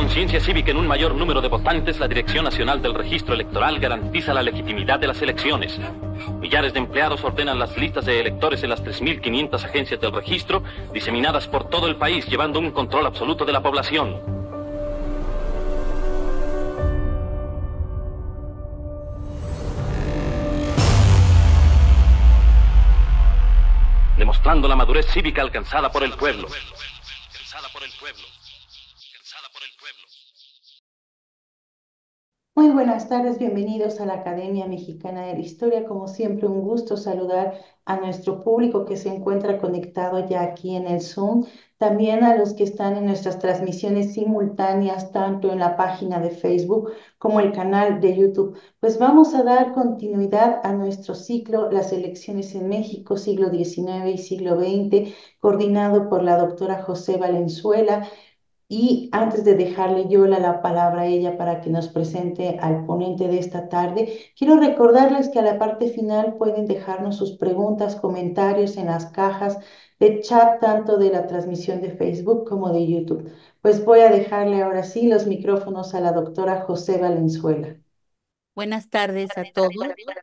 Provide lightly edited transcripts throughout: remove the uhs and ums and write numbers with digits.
conciencia cívica en un mayor número de votantes, la Dirección Nacional del Registro Electoral garantiza la legitimidad de las elecciones. Millares de empleados ordenan las listas de electores en las 3.500 agencias del registro, diseminadas por todo el país, llevando un control absoluto de la población. Demostrando la madurez cívica alcanzada por el pueblo. Muy buenas tardes, bienvenidos a la Academia Mexicana de la Historia. Como siempre, un gusto saludar a nuestro público que se encuentra conectado ya aquí en el Zoom, también a los que están en nuestras transmisiones simultáneas, tanto en la página de Facebook como el canal de YouTube. Pues vamos a dar continuidad a nuestro ciclo, Las elecciones en México, siglo XIX y siglo XX, coordinado por la doctora José Valenzuela. Y antes de dejarle yo la palabra a ella para que nos presente al ponente de esta tarde, quiero recordarles que a la parte final pueden dejarnos sus preguntas, comentarios en las cajas de chat, tanto de la transmisión de Facebook como de YouTube. Pues voy a dejarle ahora sí los micrófonos a la doctora José Valenzuela. Buenas tardes a todos.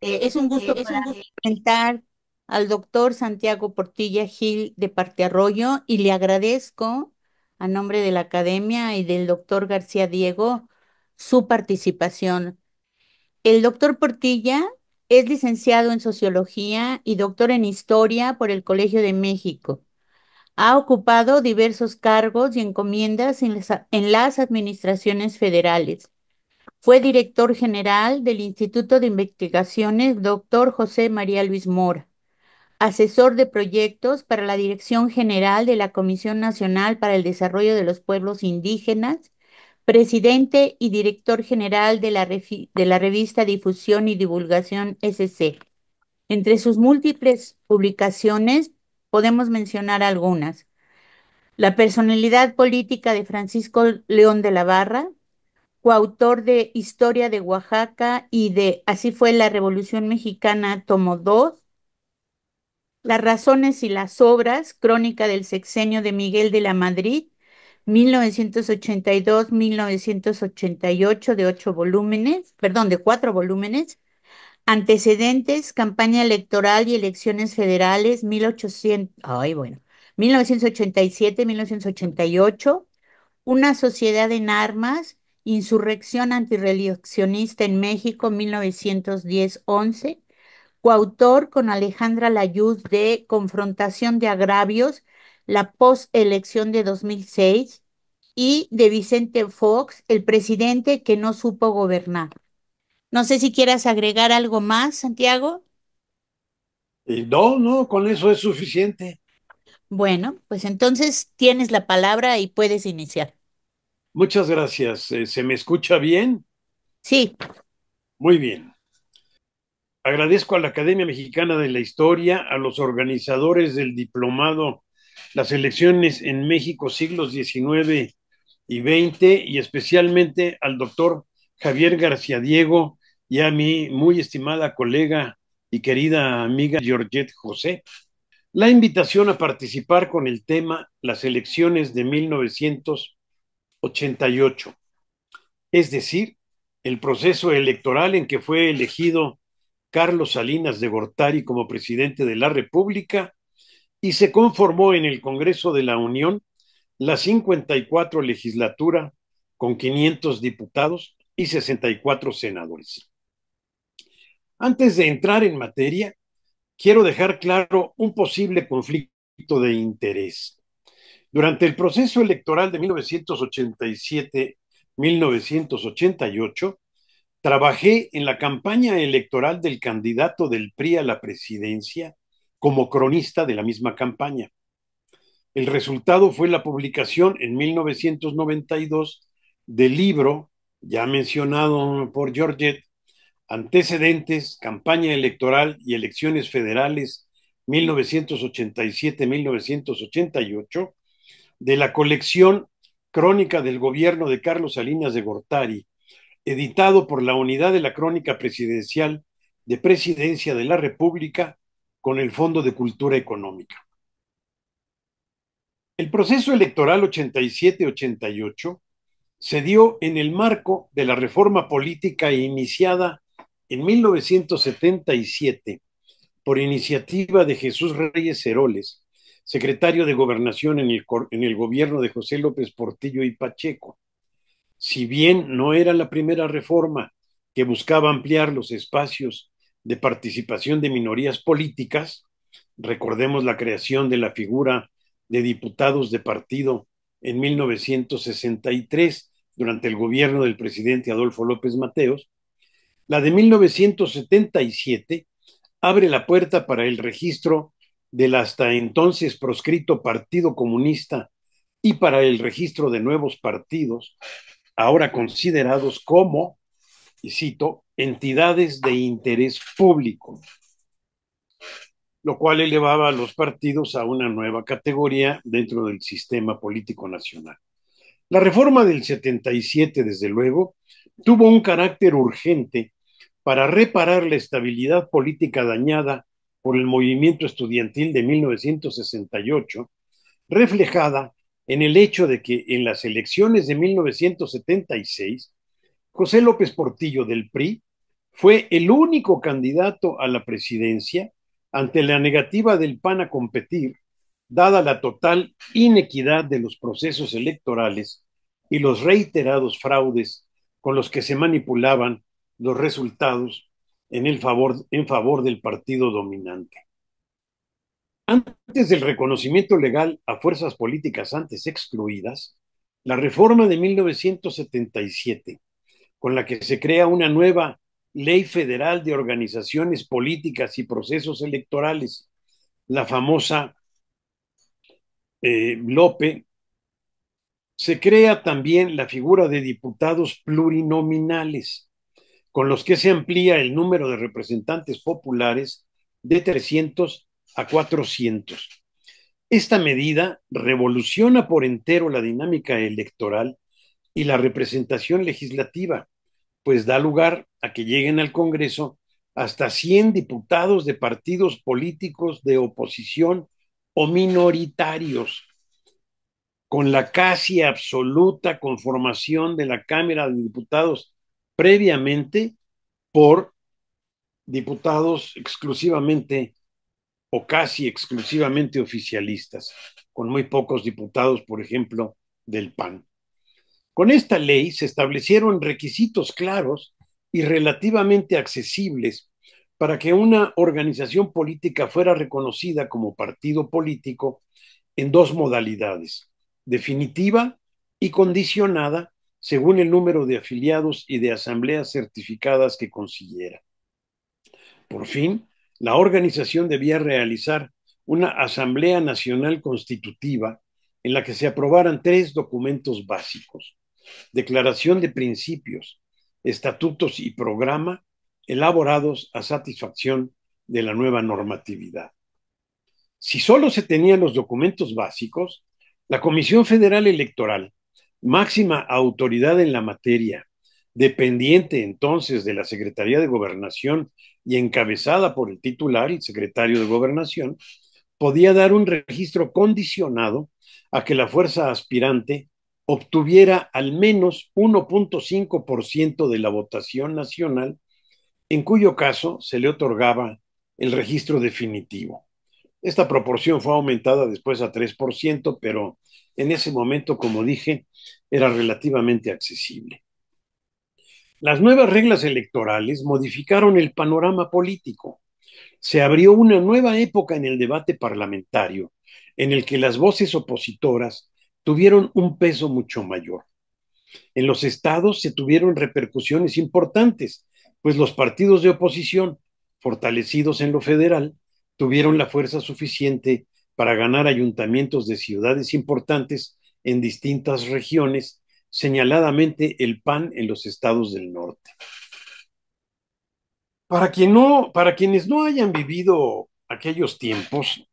Es un gusto para mí presentar al doctor Santiago Portilla Gil de Partearroyo y le agradezco a nombre de la academia y del doctor García Diego su participación. El doctor Portilla es licenciado en Sociología y doctor en Historia por el Colegio de México. Ha ocupado diversos cargos y encomiendas en las administraciones federales. Fue director general del Instituto de Investigaciones Dr. José María Luis Mora, asesor de proyectos para la Dirección General de la Comisión Nacional para el Desarrollo de los Pueblos Indígenas, presidente y director general de la revista Difusión y Divulgación SC. Entre sus múltiples publicaciones podemos mencionar algunas: La personalidad política de Francisco León de la Barra, coautor de Historia de Oaxaca y de Así fue la Revolución Mexicana, tomo 2, Las razones y las obras, crónica del sexenio de Miguel de la Madrid, 1982-1988, de 8 volúmenes, perdón, de 4 volúmenes, Antecedentes, campaña electoral y elecciones federales, 1987-1988, Una sociedad en armas, insurrección antirreeleccionista en México, 1910-11, coautor con Alejandra Layuz de Confrontación de agravios, la postelección de 2006, y de Vicente Fox, El presidente que no supo gobernar. No sé si quieras agregar algo más, Santiago. No, no, con eso es suficiente. Bueno, pues entonces tienes la palabra y puedes iniciar. Muchas gracias. ¿Se me escucha bien? Sí, Muy bien. Agradezco a la Academia Mexicana de la Historia, a los organizadores del diplomado Las elecciones en México siglos XIX y XX, y especialmente al doctor Javier García Diego y a mi muy estimada colega y querida amiga Georgette José, la invitación a participar con el tema Las elecciones de 1988, es decir, el proceso electoral en que fue elegido Carlos Salinas de Gortari como presidente de la República y se conformó en el Congreso de la Unión la 54 legislatura con 500 diputados y 64 senadores. Antes de entrar en materia, quiero dejar claro un posible conflicto de interés. Durante el proceso electoral de 1987-1988, trabajé en la campaña electoral del candidato del PRI a la presidencia como cronista de la misma campaña. El resultado fue la publicación en 1992 del libro, ya mencionado por Georgette, Antecedentes, Campaña Electoral y Elecciones Federales 1987-1988, de la colección Crónica del Gobierno de Carlos Salinas de Gortari, editado por la Unidad de la Crónica Presidencial de Presidencia de la República con el Fondo de Cultura Económica. El proceso electoral 87-88 se dio en el marco de la reforma política iniciada en 1977 por iniciativa de Jesús Reyes Heroles, secretario de Gobernación en el gobierno de José López Portillo y Pacheco. Si bien no era la primera reforma que buscaba ampliar los espacios de participación de minorías políticas, recordemos la creación de la figura de diputados de partido en 1963 durante el gobierno del presidente Adolfo López Mateos, la de 1977 abre la puerta para el registro del hasta entonces proscrito Partido Comunista y para el registro de nuevos partidos, ahora considerados como, y cito, entidades de interés público, lo cual elevaba a los partidos a una nueva categoría dentro del sistema político nacional. La reforma del 77, desde luego, tuvo un carácter urgente para reparar la estabilidad política dañada por el movimiento estudiantil de 1968, reflejada en el hecho de que en las elecciones de 1976, José López Portillo del PRI fue el único candidato a la presidencia ante la negativa del PAN a competir, dada la total inequidad de los procesos electorales y los reiterados fraudes con los que se manipulaban los resultados en favor del partido dominante. Antes del reconocimiento legal a fuerzas políticas antes excluidas, la reforma de 1977, con la que se crea una nueva Ley Federal de Organizaciones Políticas y Procesos Electorales, la famosa LOPE, se crea también la figura de diputados plurinominales, con los que se amplía el número de representantes populares de 300 a 400. Esta medida revoluciona por entero la dinámica electoral y la representación legislativa, pues da lugar a que lleguen al Congreso hasta 100 diputados de partidos políticos de oposición o minoritarios, con la casi absoluta conformación de la Cámara de Diputados previamente por diputados exclusivamente o casi exclusivamente oficialistas, con muy pocos diputados, por ejemplo, del PAN. Con esta ley se establecieron requisitos claros y relativamente accesibles para que una organización política fuera reconocida como partido político en dos modalidades, definitiva y condicionada según el número de afiliados y de asambleas certificadas que consiguiera. Por fin, la organización debía realizar una Asamblea Nacional Constitutiva en la que se aprobaran 3 documentos básicos: declaración de principios, estatutos y programa elaborados a satisfacción de la nueva normatividad. Si solo se tenían los documentos básicos, la Comisión Federal Electoral, máxima autoridad en la materia, dependiente entonces de la Secretaría de Gobernación y encabezada por el titular, el secretario de Gobernación, podía dar un registro condicionado a que la fuerza aspirante obtuviera al menos 1.5% de la votación nacional, en cuyo caso se le otorgaba el registro definitivo. Esta proporción fue aumentada después a 3%, pero en ese momento, como dije, era relativamente accesible. Las nuevas reglas electorales modificaron el panorama político. Se abrió una nueva época en el debate parlamentario, en el que las voces opositoras tuvieron un peso mucho mayor. En los estados se tuvieron repercusiones importantes, pues los partidos de oposición, fortalecidos en lo federal, tuvieron la fuerza suficiente para ganar ayuntamientos de ciudades importantes en distintas regiones, señaladamente el PAN en los estados del norte. Para quienes no hayan vivido aquellos tiempos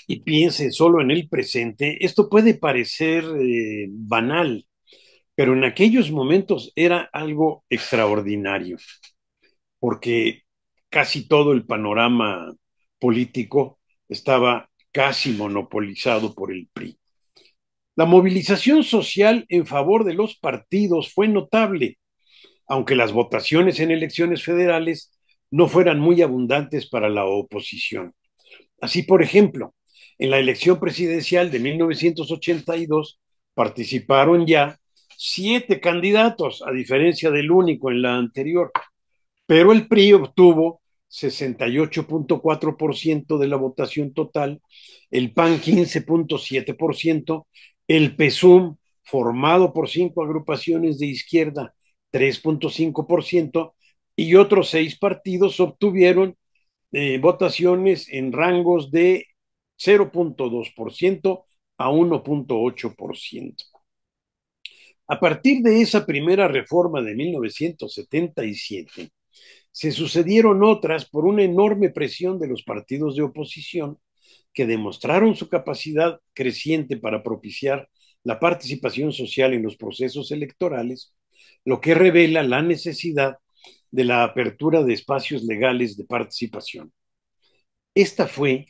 y piensen solo en el presente, esto puede parecer banal, pero en aquellos momentos era algo extraordinario, porque casi todo el panorama político estaba casi monopolizado por el PRI. La movilización social en favor de los partidos fue notable, aunque las votaciones en elecciones federales no fueran muy abundantes para la oposición. Así, por ejemplo, en la elección presidencial de 1982 participaron ya 7 candidatos, a diferencia del único en la anterior, pero el PRI obtuvo 68.4% de la votación total, el PAN 15.7%, el PESUM, formado por 5 agrupaciones de izquierda, 3.5%, y otros 6 partidos obtuvieron votaciones en rangos de 0.2% a 1.8%. A partir de esa primera reforma de 1977, se sucedieron otras por una enorme presión de los partidos de oposición que demostraron su capacidad creciente para propiciar la participación social en los procesos electorales, lo que revela la necesidad de la apertura de espacios legales de participación. Esta fue,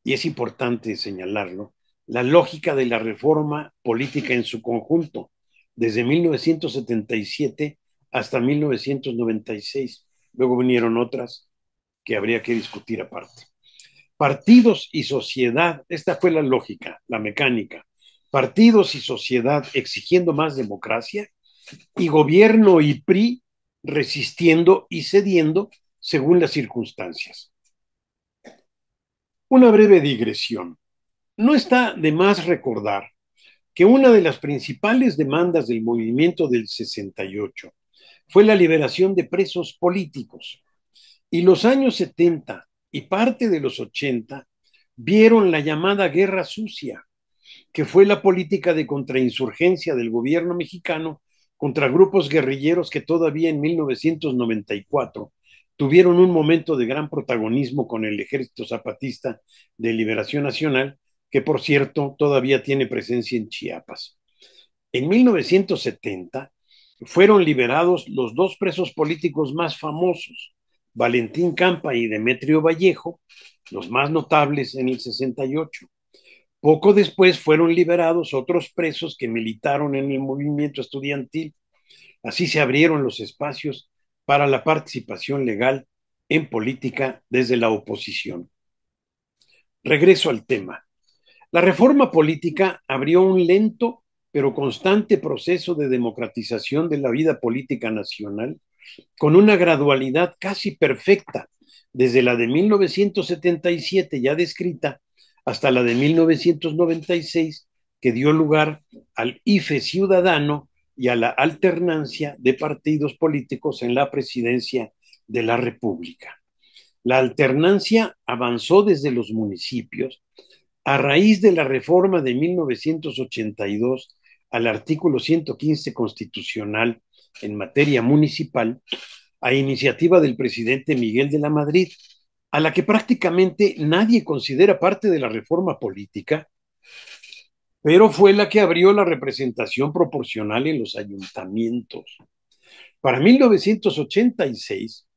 y es importante señalarlo, la lógica de la reforma política en su conjunto, desde 1977 hasta 1996. Luego vinieron otras que habría que discutir aparte. Partidos y sociedad, esta fue la lógica, la mecánica. Partidos y sociedad exigiendo más democracia y gobierno y PRI resistiendo y cediendo según las circunstancias. Una breve digresión. No está de más recordar que una de las principales demandas del movimiento del 68 fue la liberación de presos políticos. Y los años 70 y parte de los 80 vieron la llamada guerra sucia, que fue la política de contrainsurgencia del gobierno mexicano contra grupos guerrilleros que todavía en 1994 tuvieron un momento de gran protagonismo con el Ejército Zapatista de Liberación Nacional, que por cierto todavía tiene presencia en Chiapas. En 1970 fueron liberados los 2 presos políticos más famosos, Valentín Campa y Demetrio Vallejo, los más notables en el 68. Poco después fueron liberados otros presos que militaron en el movimiento estudiantil. Así se abrieron los espacios para la participación legal en política desde la oposición. Regreso al tema. La reforma política abrió un lento pero constante proceso de democratización de la vida política nacional con una gradualidad casi perfecta, desde la de 1977 ya descrita hasta la de 1996, que dio lugar al IFE ciudadano y a la alternancia de partidos políticos en la presidencia de la República. La alternancia avanzó desde los municipios a raíz de la reforma de 1982 al artículo 115 constitucional en materia municipal, a iniciativa del presidente Miguel de la Madrid, a la que prácticamente nadie considera parte de la reforma política, pero fue la que abrió la representación proporcional en los ayuntamientos. Para 1986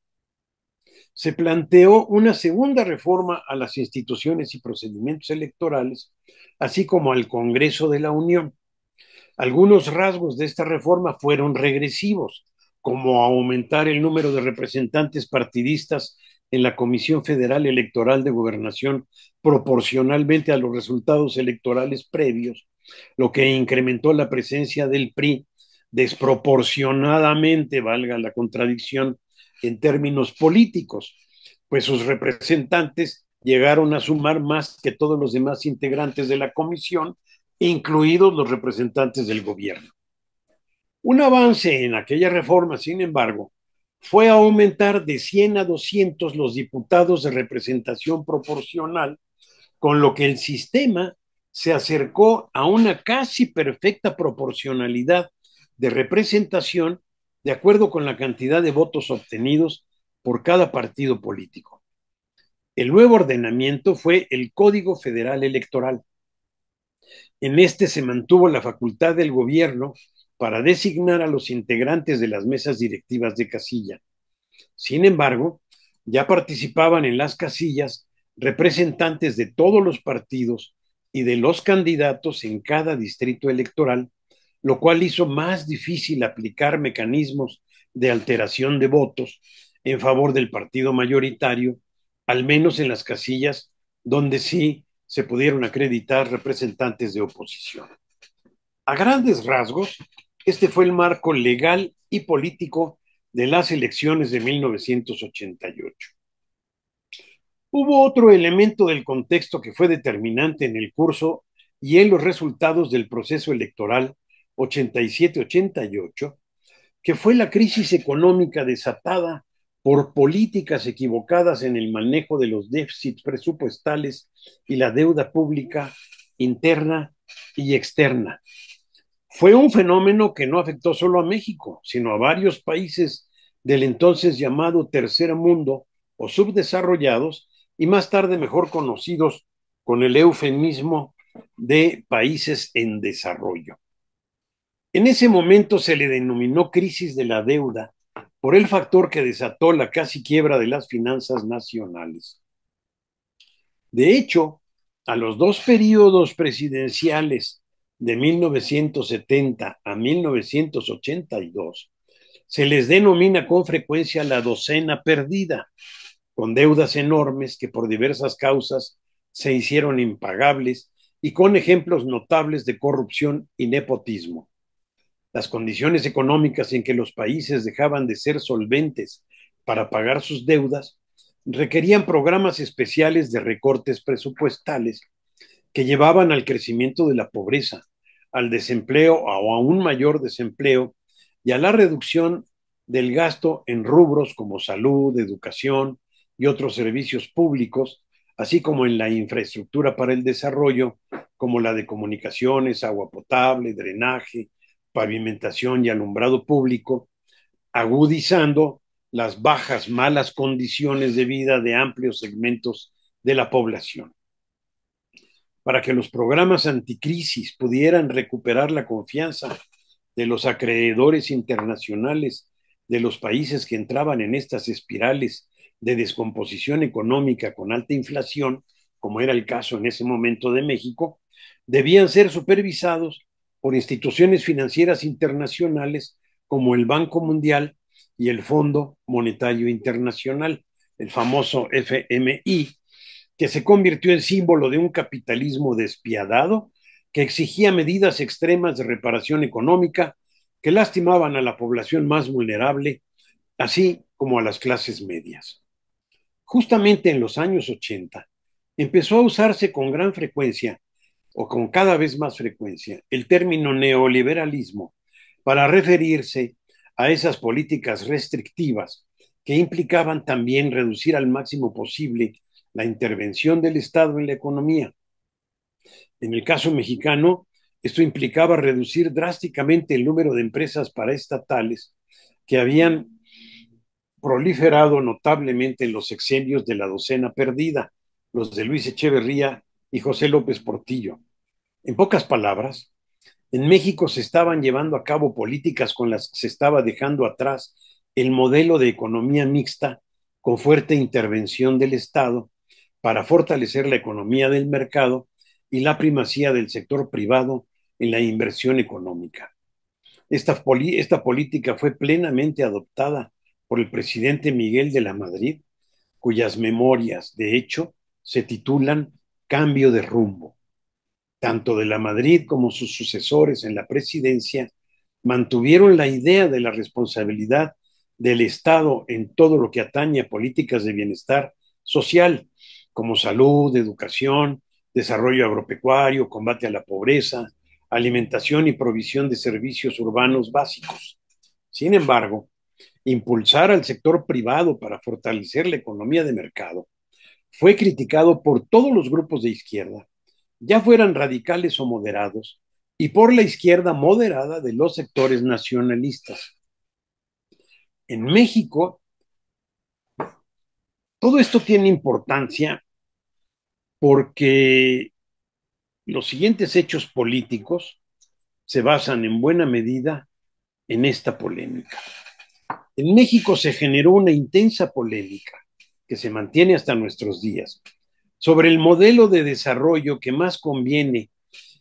se planteó una segunda reforma a las instituciones y procedimientos electorales, así como al Congreso de la Unión. Algunos rasgos de esta reforma fueron regresivos, como aumentar el número de representantes partidistas en la Comisión Federal Electoral de Gobernación proporcionalmente a los resultados electorales previos, lo que incrementó la presencia del PRI desproporcionadamente, valga la contradicción, en términos políticos, pues sus representantes llegaron a sumar más que todos los demás integrantes de la comisión, incluidos los representantes del gobierno. Un avance en aquella reforma, sin embargo, fue aumentar de 100 a 200 los diputados de representación proporcional, con lo que el sistema se acercó a una casi perfecta proporcionalidad de representación de acuerdo con la cantidad de votos obtenidos por cada partido político. El nuevo ordenamiento fue el Código Federal Electoral. En este se mantuvo la facultad del gobierno para designar a los integrantes de las mesas directivas de casilla. Sin embargo, ya participaban en las casillas representantes de todos los partidos y de los candidatos en cada distrito electoral, lo cual hizo más difícil aplicar mecanismos de alteración de votos en favor del partido mayoritario, al menos en las casillas donde sí se pudieron acreditar representantes de oposición. A grandes rasgos, este fue el marco legal y político de las elecciones de 1988. Hubo otro elemento del contexto que fue determinante en el curso y en los resultados del proceso electoral 87-88, que fue la crisis económica desatada por políticas equivocadas en el manejo de los déficits presupuestales y la deuda pública interna y externa. Fue un fenómeno que no afectó solo a México, sino a varios países del entonces llamado Tercer Mundo o subdesarrollados y más tarde mejor conocidos con el eufemismo de países en desarrollo. En ese momento se le denominó crisis de la deuda por el factor que desató la casi quiebra de las finanzas nacionales. De hecho, a los dos periodos presidenciales de 1970 a 1982 se les denomina con frecuencia la docena perdida, con deudas enormes que por diversas causas se hicieron impagables y con ejemplos notables de corrupción y nepotismo. Las condiciones económicas en que los países dejaban de ser solventes para pagar sus deudas requerían programas especiales de recortes presupuestales que llevaban al crecimiento de la pobreza, al desempleo o a un mayor desempleo y a la reducción del gasto en rubros como salud, educación y otros servicios públicos, así como en la infraestructura para el desarrollo, como la de comunicaciones, agua potable, drenaje, pavimentación y alumbrado público, agudizando las bajas, malas condiciones de vida de amplios segmentos de la población. Para que los programas anticrisis pudieran recuperar la confianza de los acreedores internacionales de los países que entraban en estas espirales de descomposición económica con alta inflación, como era el caso en ese momento de México, debían ser supervisados por instituciones financieras internacionales como el Banco Mundial y el Fondo Monetario Internacional, el famoso FMI, que se convirtió en símbolo de un capitalismo despiadado que exigía medidas extremas de reparación económica que lastimaban a la población más vulnerable, así como a las clases medias. Justamente en los años 80 empezó a usarse con gran frecuencia, o con cada vez más frecuencia, el término neoliberalismo para referirse a esas políticas restrictivas que implicaban también reducir al máximo posible la intervención del Estado en la economía. En el caso mexicano, esto implicaba reducir drásticamente el número de empresas paraestatales que habían proliferado notablemente en los sexenios de la docena perdida, los de Luis Echeverría y José López Portillo. En pocas palabras, en México se estaban llevando a cabo políticas con las que se estaba dejando atrás el modelo de economía mixta con fuerte intervención del Estado para fortalecer la economía del mercado y la primacía del sector privado en la inversión económica. Esta política fue plenamente adoptada por el presidente Miguel de la Madrid, cuyas memorias, de hecho, se titulan Cambio de rumbo. Tanto de la Madrid como sus sucesores en la presidencia mantuvieron la idea de la responsabilidad del Estado en todo lo que atañe a políticas de bienestar social, como salud, educación, desarrollo agropecuario, combate a la pobreza, alimentación y provisión de servicios urbanos básicos. Sin embargo, impulsar al sector privado para fortalecer la economía de mercado fue criticado por todos los grupos de izquierda, ya fueran radicales o moderados, y por la izquierda moderada de los sectores nacionalistas. En México, todo esto tiene importancia porque los siguientes hechos políticos se basan en buena medida en esta polémica. En México se generó una intensa polémica que se mantiene hasta nuestros días sobre el modelo de desarrollo que más conviene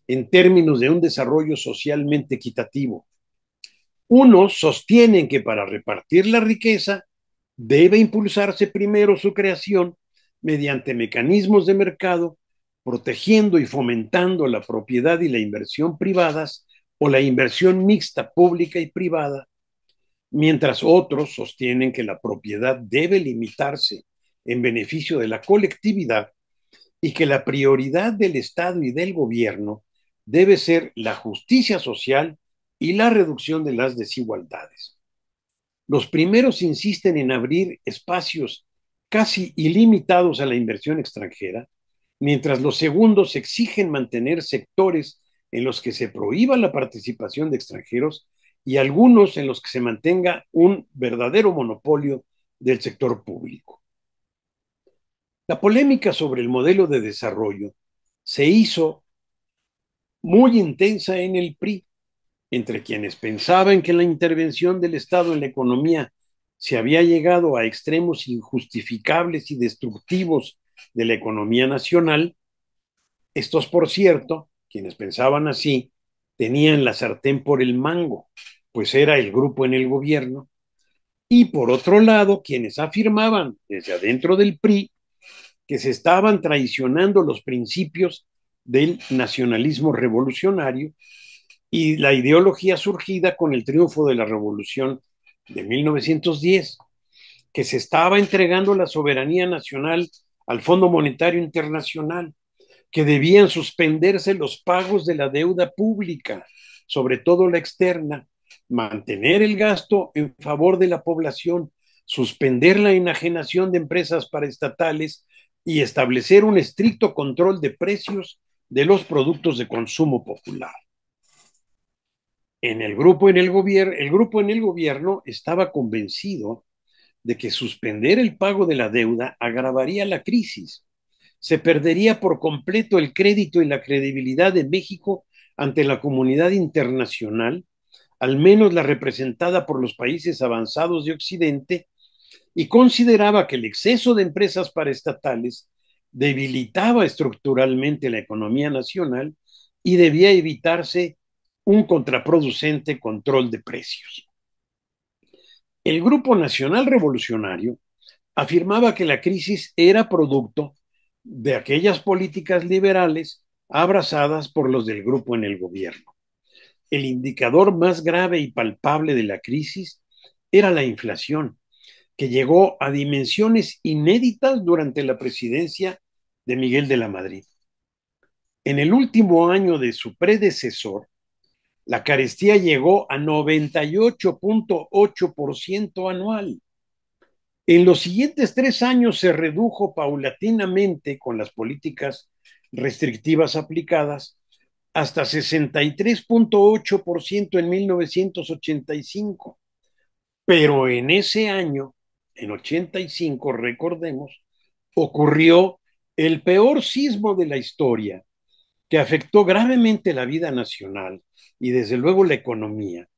en términos de un desarrollo socialmente equitativo. Unos sostienen que para repartir la riqueza debe impulsarse primero su creación mediante mecanismos de mercado, protegiendo y fomentando la propiedad y la inversión privadas o la inversión mixta pública y privada, mientras otros sostienen que la propiedad debe limitarse en beneficio de la colectividad y que la prioridad del Estado y del gobierno debe ser la justicia social y la reducción de las desigualdades. Los primeros insisten en abrir espacios casi ilimitados a la inversión extranjera, mientras los segundos exigen mantener sectores en los que se prohíba la participación de extranjeros y algunos en los que se mantenga un verdadero monopolio del sector público. La polémica sobre el modelo de desarrollo se hizo muy intensa en el PRI, entre quienes pensaban que la intervención del Estado en la economía se había llegado a extremos injustificables y destructivos de la economía nacional. Estos, por cierto, quienes pensaban así, tenían la sartén por el mango, pues era el grupo en el gobierno. Y por otro lado, quienes afirmaban desde adentro del PRI que se estaban traicionando los principios del nacionalismo revolucionario y la ideología surgida con el triunfo de la Revolución de 1910, que se estaba entregando la soberanía nacional al Fondo Monetario Internacional, que debían suspenderse los pagos de la deuda pública, sobre todo la externa, mantener el gasto en favor de la población, suspender la enajenación de empresas paraestatales y establecer un estricto control de precios de los productos de consumo popular. El grupo en el gobierno estaba convencido de que suspender el pago de la deuda agravaría la crisis. Se perdería por completo el crédito y la credibilidad de México ante la comunidad internacional, al menos la representada por los países avanzados de Occidente, y consideraba que el exceso de empresas paraestatales debilitaba estructuralmente la economía nacional y debía evitarse un contraproducente control de precios. El Grupo Nacional Revolucionario afirmaba que la crisis era producto de aquellas políticas liberales abrazadas por los del grupo en el gobierno. El indicador más grave y palpable de la crisis era la inflación, que llegó a dimensiones inéditas durante la presidencia de Miguel de la Madrid. En el último año de su predecesor, la carestía llegó a 98.8% anual. En los siguientes 3 años se redujo paulatinamente con las políticas restrictivas aplicadas hasta 63.8% en 1985. Pero en ese año, en 85, recordemos, ocurrió el peor sismo de la historia, que afectó gravemente la vida nacional y desde luego la economía.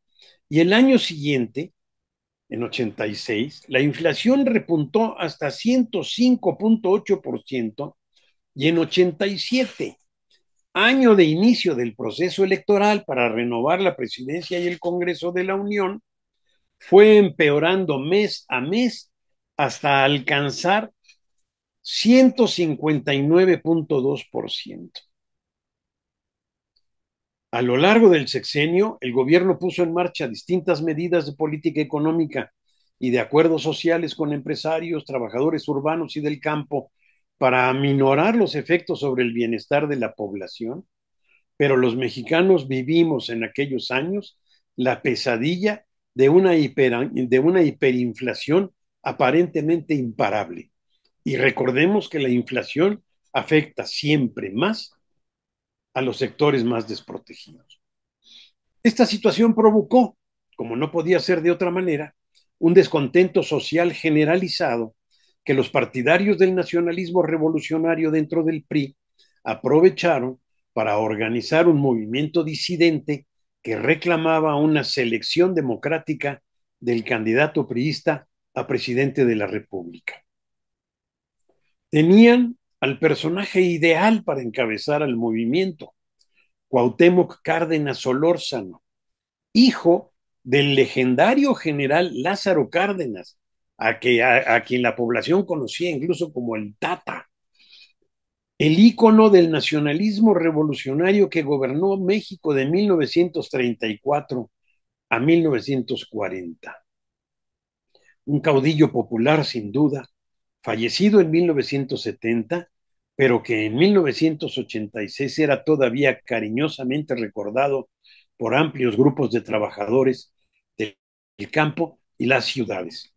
Y el año siguiente, en 86, la inflación repuntó hasta 105.8% y en 87, año de inicio del proceso electoral para renovar la presidencia y el Congreso de la Unión, fue empeorando mes a mes hasta alcanzar 159.2%. A lo largo del sexenio, el gobierno puso en marcha distintas medidas de política económica y de acuerdos sociales con empresarios, trabajadores urbanos y del campo para aminorar los efectos sobre el bienestar de la población, pero los mexicanos vivimos en aquellos años la pesadilla de una hiperinflación aparentemente imparable. Y recordemos que la inflación afecta siempre más a los sectores más desprotegidos. Esta situación provocó, como no podía ser de otra manera, un descontento social generalizado que los partidarios del nacionalismo revolucionario dentro del PRI aprovecharon para organizar un movimiento disidente que reclamaba una selección democrática del candidato priista a presidente de la República. Tenían al personaje ideal para encabezar al movimiento, Cuauhtémoc Cárdenas Solórzano, hijo del legendario general Lázaro Cárdenas, a quien la población conocía incluso como el Tata, el ícono del nacionalismo revolucionario que gobernó México de 1934 a 1940. Un caudillo popular sin duda, fallecido en 1970, pero que en 1986 era todavía cariñosamente recordado por amplios grupos de trabajadores del campo y las ciudades.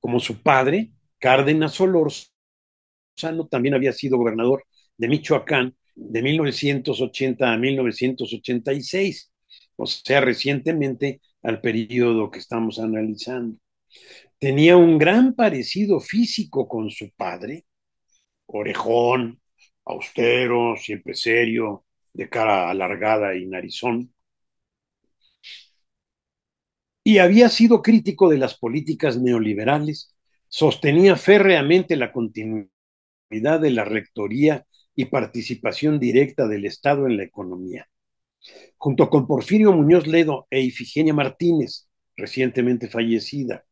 Como su padre, Cárdenas Solórzano, también había sido gobernador de Michoacán de 1980 a 1986, o sea, recientemente al periodo que estamos analizando. Tenía un gran parecido físico con su padre, orejón, austero, siempre serio, de cara alargada y narizón, y había sido crítico de las políticas neoliberales, sostenía férreamente la continuidad de la rectoría y participación directa del Estado en la economía. Junto con Porfirio Muñoz Ledo e Ifigenia Martínez, recientemente fallecida,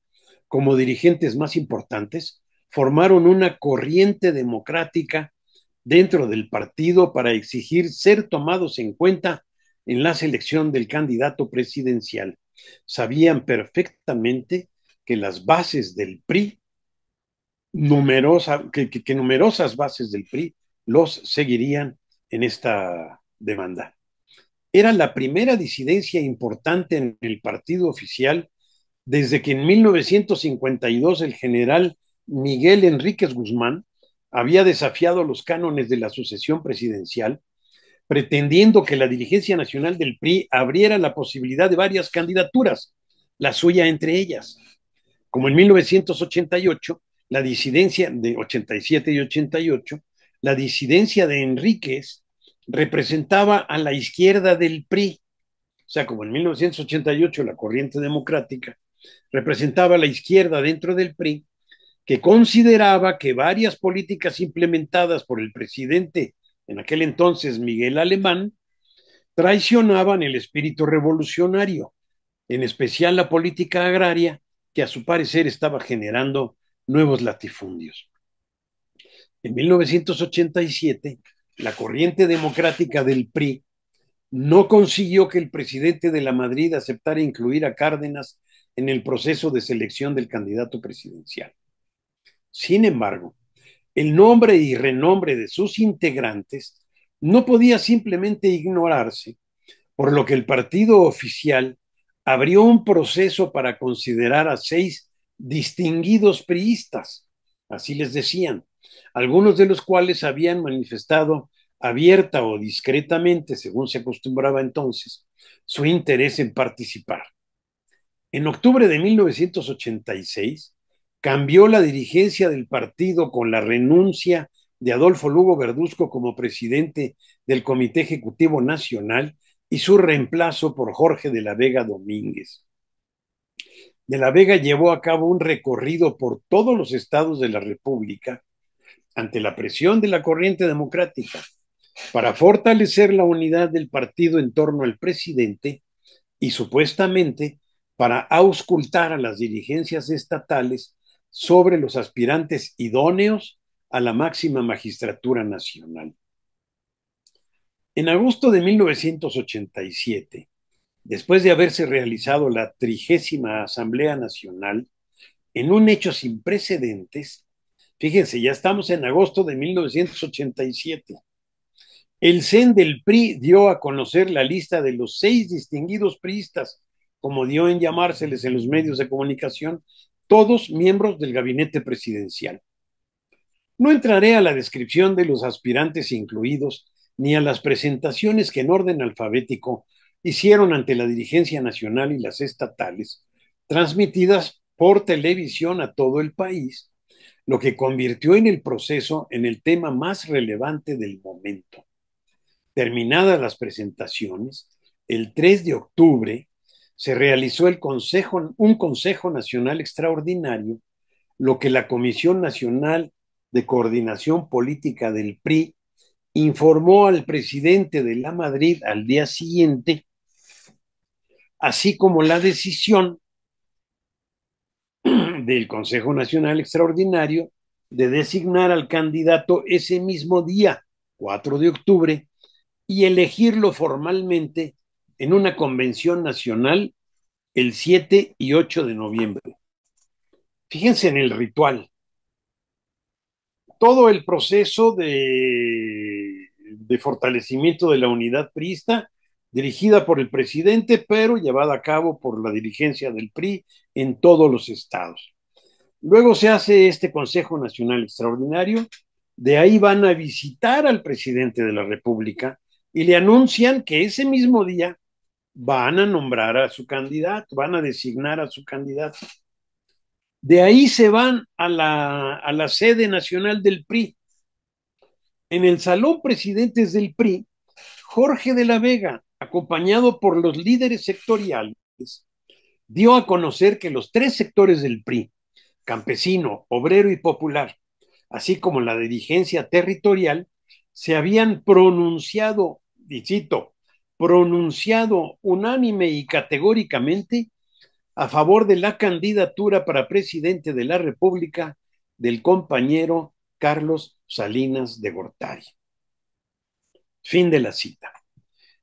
como dirigentes más importantes, formaron una corriente democrática dentro del partido para exigir ser tomados en cuenta en la selección del candidato presidencial. Sabían perfectamente que las bases del PRI, que numerosas bases del PRI los seguirían en esta demanda. Era la primera disidencia importante en el partido oficial desde que en 1952 el general Miguel Enríquez Guzmán había desafiado los cánones de la sucesión presidencial, pretendiendo que la dirigencia nacional del PRI abriera la posibilidad de varias candidaturas, la suya entre ellas. Como en 1988, la disidencia de 87 y 88, la disidencia de Enríquez representaba a la izquierda del PRI, o sea, como en 1988 la corriente democrática representaba a la izquierda dentro del PRI, que consideraba que varias políticas implementadas por el presidente en aquel entonces Miguel Alemán traicionaban el espíritu revolucionario, en especial la política agraria, que a su parecer estaba generando nuevos latifundios. En 1987, la corriente democrática del PRI no consiguió que el presidente de la Madrid aceptara incluir a Cárdenas en el proceso de selección del candidato presidencial. Sin embargo, el nombre y renombre de sus integrantes no podía simplemente ignorarse, por lo que el partido oficial abrió un proceso para considerar a 6 distinguidos priistas, así les decían, algunos de los cuales habían manifestado abierta o discretamente, según se acostumbraba entonces, su interés en participar. En octubre de 1986, cambió la dirigencia del partido con la renuncia de Adolfo Lugo Verduzco como presidente del Comité Ejecutivo Nacional y su reemplazo por Jorge de la Vega Domínguez. De la Vega llevó a cabo un recorrido por todos los estados de la República ante la presión de la corriente democrática para fortalecer la unidad del partido en torno al presidente y supuestamente para auscultar a las dirigencias estatales sobre los aspirantes idóneos a la máxima magistratura nacional. En agosto de 1987, después de haberse realizado la 30ª Asamblea Nacional, en un hecho sin precedentes, fíjense, ya estamos en agosto de 1987, el CEN del PRI dio a conocer la lista de los 6 distinguidos priistas, como dio en llamárseles en los medios de comunicación, todos miembros del gabinete presidencial. No entraré a la descripción de los aspirantes incluidos, ni a las presentaciones que en orden alfabético hicieron ante la dirigencia nacional y las estatales, transmitidas por televisión a todo el país, lo que convirtió en el proceso en el tema más relevante del momento. Terminadas las presentaciones, el 3 de octubre se realizó un Consejo Nacional Extraordinario, lo que la Comisión Nacional de Coordinación Política del PRI informó al presidente de la Madrid al día siguiente, así como la decisión del Consejo Nacional Extraordinario de designar al candidato ese mismo día, 4 de octubre, y elegirlo formalmente en una convención nacional el 7 y 8 de noviembre. Fíjense en el ritual. Todo el proceso de fortalecimiento de la unidad priista, dirigida por el presidente, pero llevada a cabo por la dirigencia del PRI en todos los estados. Luego se hace este Consejo Nacional Extraordinario, de ahí van a visitar al presidente de la República y le anuncian que ese mismo día van a nombrar a su candidato, van a designar a su candidato. De ahí se van a la sede nacional del PRI. En el Salón Presidentes del PRI, Jorge de la Vega, acompañado por los líderes sectoriales, dio a conocer que los tres sectores del PRI, campesino, obrero y popular, así como la dirigencia territorial, se habían pronunciado, y cito, pronunciado unánime y categóricamente a favor de la candidatura para presidente de la República del compañero Carlos Salinas de Gortari. Fin de la cita.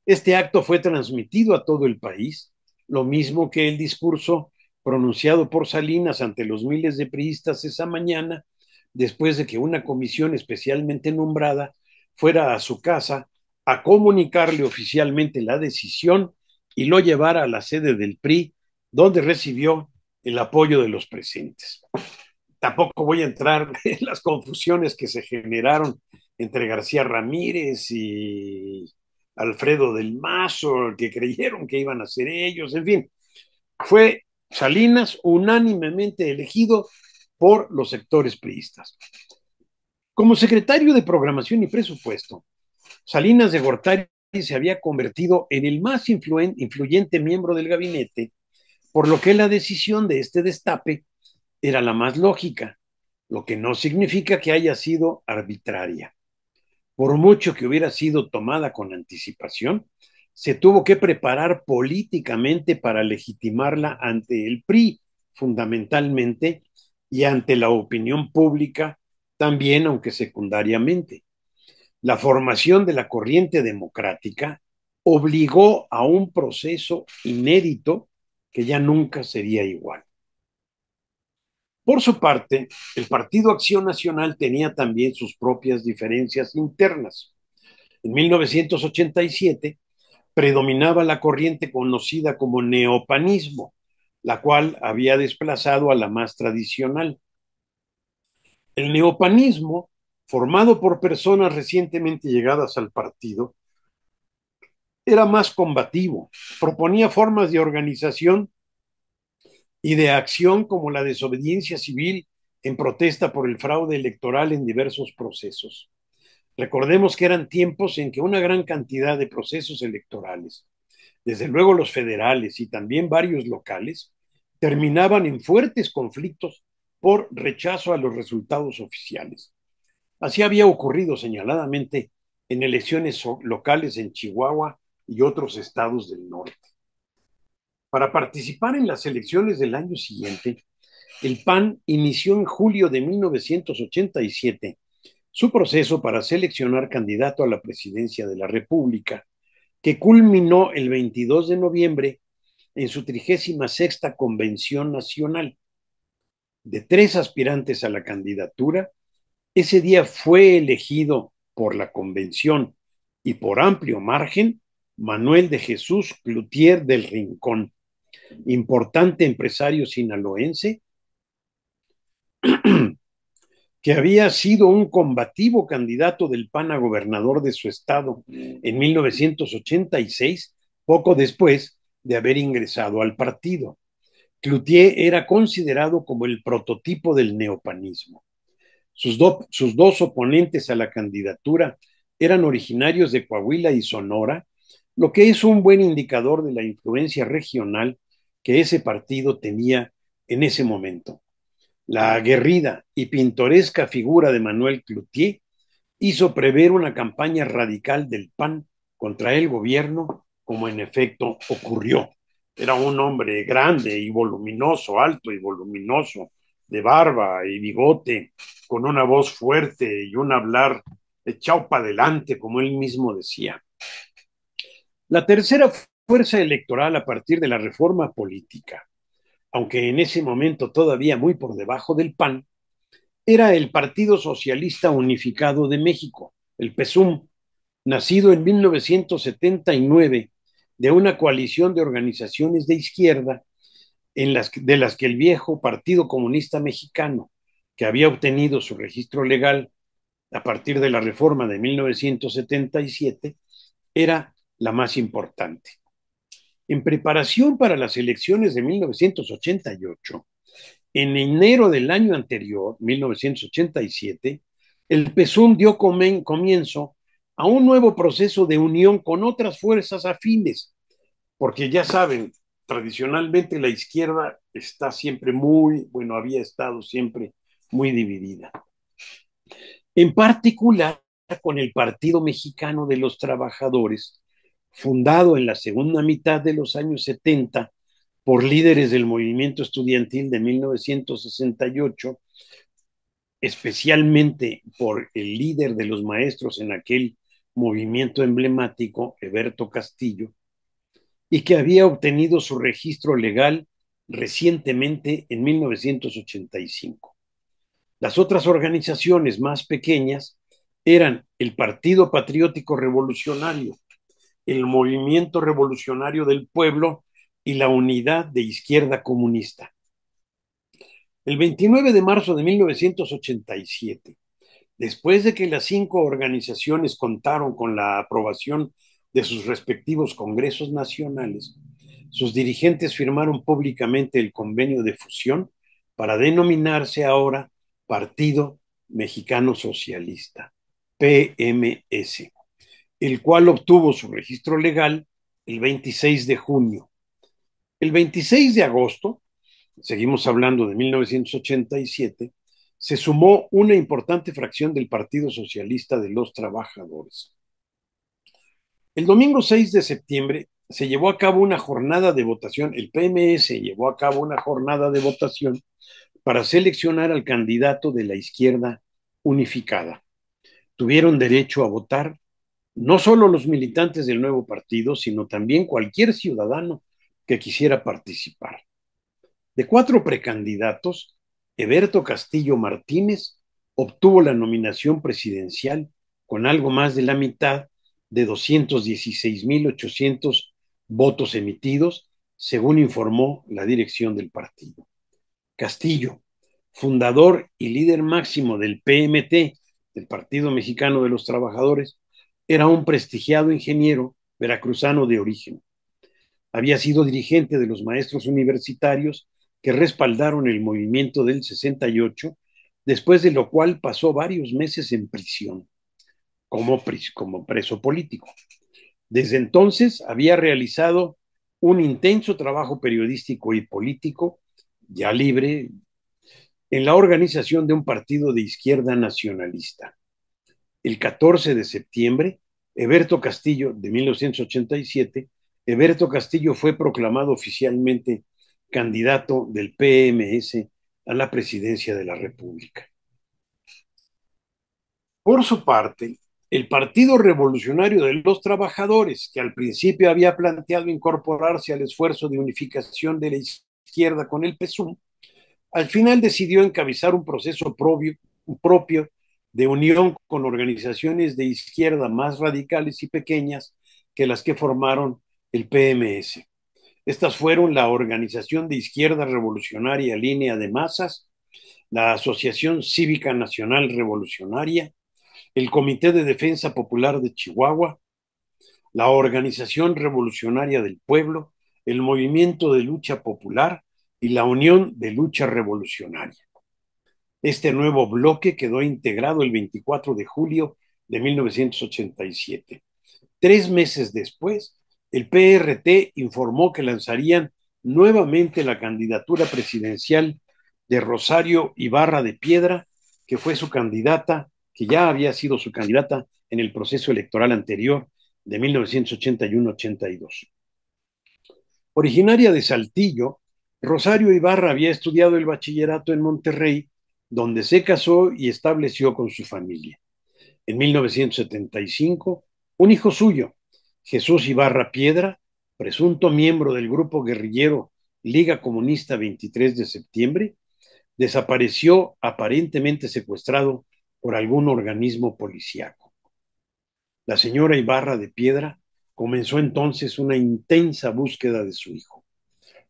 Este acto fue transmitido a todo el país, lo mismo que el discurso pronunciado por Salinas ante los miles de priistas esa mañana, después de que una comisión especialmente nombrada fuera a su casa a comunicarle oficialmente la decisión y lo llevara a la sede del PRI, donde recibió el apoyo de los presentes. Tampoco voy a entrar en las confusiones que se generaron entre García Ramírez y Alfredo del Mazo, que creyeron que iban a ser ellos, en fin, fue Salinas unánimemente elegido por los sectores priistas. Como secretario de Programación y Presupuesto, Salinas de Gortari se había convertido en el más influyente miembro del gabinete, por lo que la decisión de este destape era la más lógica, lo que no significa que haya sido arbitraria. Por mucho que hubiera sido tomada con anticipación, se tuvo que preparar políticamente para legitimarla ante el PRI, fundamentalmente, y ante la opinión pública, también, aunque secundariamente. La formación de la corriente democrática obligó a un proceso inédito que ya nunca sería igual. Por su parte, el Partido Acción Nacional tenía también sus propias diferencias internas. En 1987 predominaba la corriente conocida como neopanismo, la cual había desplazado a la más tradicional. El neopanismo, formado por personas recientemente llegadas al partido, era más combativo, proponía formas de organización y de acción como la desobediencia civil en protesta por el fraude electoral en diversos procesos. Recordemos que eran tiempos en que una gran cantidad de procesos electorales, desde luego los federales y también varios locales, terminaban en fuertes conflictos por rechazo a los resultados oficiales. Así había ocurrido señaladamente en elecciones locales en Chihuahua y otros estados del norte. Para participar en las elecciones del año siguiente, el PAN inició en julio de 1987 su proceso para seleccionar candidato a la presidencia de la República, que culminó el 22 de noviembre en su 36ª Convención Nacional. De 3 aspirantes a la candidatura, ese día fue elegido por la convención y por amplio margen Manuel de Jesús Cloutier del Rincón, importante empresario sinaloense que había sido un combativo candidato del PAN a gobernador de su estado en 1986, poco después de haber ingresado al partido. Cloutier era considerado como el prototipo del neopanismo. Sus dos oponentes a la candidatura eran originarios de Coahuila y Sonora, lo que es un buen indicador de la influencia regional que ese partido tenía en ese momento. La aguerrida y pintoresca figura de Manuel Cloutier hizo prever una campaña radical del PAN contra el gobierno, como en efecto ocurrió. Era un hombre grande y voluminoso, alto y voluminoso, de barba y bigote, con una voz fuerte y un hablar echado para adelante, como él mismo decía. La tercera fuerza electoral a partir de la reforma política, aunque en ese momento todavía muy por debajo del PAN, era el Partido Socialista Unificado de México, el PESUM, nacido en 1979 de una coalición de organizaciones de izquierda de las que el viejo Partido Comunista Mexicano, que había obtenido su registro legal a partir de la reforma de 1977, era la más importante. En preparación para las elecciones de 1988, en enero del año anterior, 1987, el PSUM dio comienzo a un nuevo proceso de unión con otras fuerzas afines, porque ya saben, tradicionalmente la izquierda está siempre había estado siempre muy dividida. En particular con el Partido Mexicano de los Trabajadores, fundado en la segunda mitad de los años 70 por líderes del movimiento estudiantil de 1968, especialmente por el líder de los maestros en aquel movimiento emblemático, Eberto Castillo, y que había obtenido su registro legal recientemente en 1985. Las otras organizaciones más pequeñas eran el Partido Patriótico Revolucionario, el Movimiento Revolucionario del Pueblo y la Unidad de Izquierda Comunista. El 29 de marzo de 1987, después de que las 5 organizaciones contaron con la aprobación de sus respectivos congresos nacionales, sus dirigentes firmaron públicamente el convenio de fusión para denominarse ahora Partido Mexicano Socialista, PMS, el cual obtuvo su registro legal el 26 de junio. El 26 de agosto, seguimos hablando de 1987, se sumó una importante fracción del Partido Socialista de los Trabajadores. El domingo 6 de septiembre se llevó a cabo una jornada de votación, el PMS llevó a cabo una jornada de votación para seleccionar al candidato de la izquierda unificada. Tuvieron derecho a votar no solo los militantes del nuevo partido, sino también cualquier ciudadano que quisiera participar. De 4 precandidatos, Eberto Castillo Martínez obtuvo la nominación presidencial con algo más de la mitad de 216,800 votos emitidos, según informó la dirección del partido. Castillo, fundador y líder máximo del PMT, del Partido Mexicano de los Trabajadores, era un prestigiado ingeniero veracruzano de origen. Había sido dirigente de los maestros universitarios que respaldaron el movimiento del 68, después de lo cual pasó varios meses en prisión como preso político. Desde entonces había realizado un intenso trabajo periodístico y político, ya libre, en la organización de un partido de izquierda nacionalista. El 14 de septiembre, Eberto Castillo, de 1987, Eberto Castillo fue proclamado oficialmente candidato del PMS a la presidencia de la República. Por su parte, el Partido Revolucionario de los Trabajadores, que al principio había planteado incorporarse al esfuerzo de unificación de la izquierda con el PSUM, al final decidió encabezar un proceso propio de unión con organizaciones de izquierda más radicales y pequeñas que las que formaron el PMS. Estas fueron la Organización de Izquierda Revolucionaria Línea de Masas, la Asociación Cívica Nacional Revolucionaria, el Comité de Defensa Popular de Chihuahua, la Organización Revolucionaria del Pueblo, el Movimiento de Lucha Popular y la Unión de Lucha Revolucionaria. Este nuevo bloque quedó integrado el 24 de julio de 1987. 3 meses después, el PRT informó que lanzarían nuevamente la candidatura presidencial de Rosario Ibarra de Piedra, que fue su candidata, que ya había sido su candidata en el proceso electoral anterior de 1981-82. Originaria de Saltillo, Rosario Ibarra había estudiado el bachillerato en Monterrey, donde se casó y estableció con su familia. En 1975, un hijo suyo, Jesús Ibarra Piedra, presunto miembro del grupo guerrillero Liga Comunista 23 de septiembre, desapareció aparentemente secuestrado por algún organismo policíaco. La señora Ibarra de Piedra comenzó entonces una intensa búsqueda de su hijo.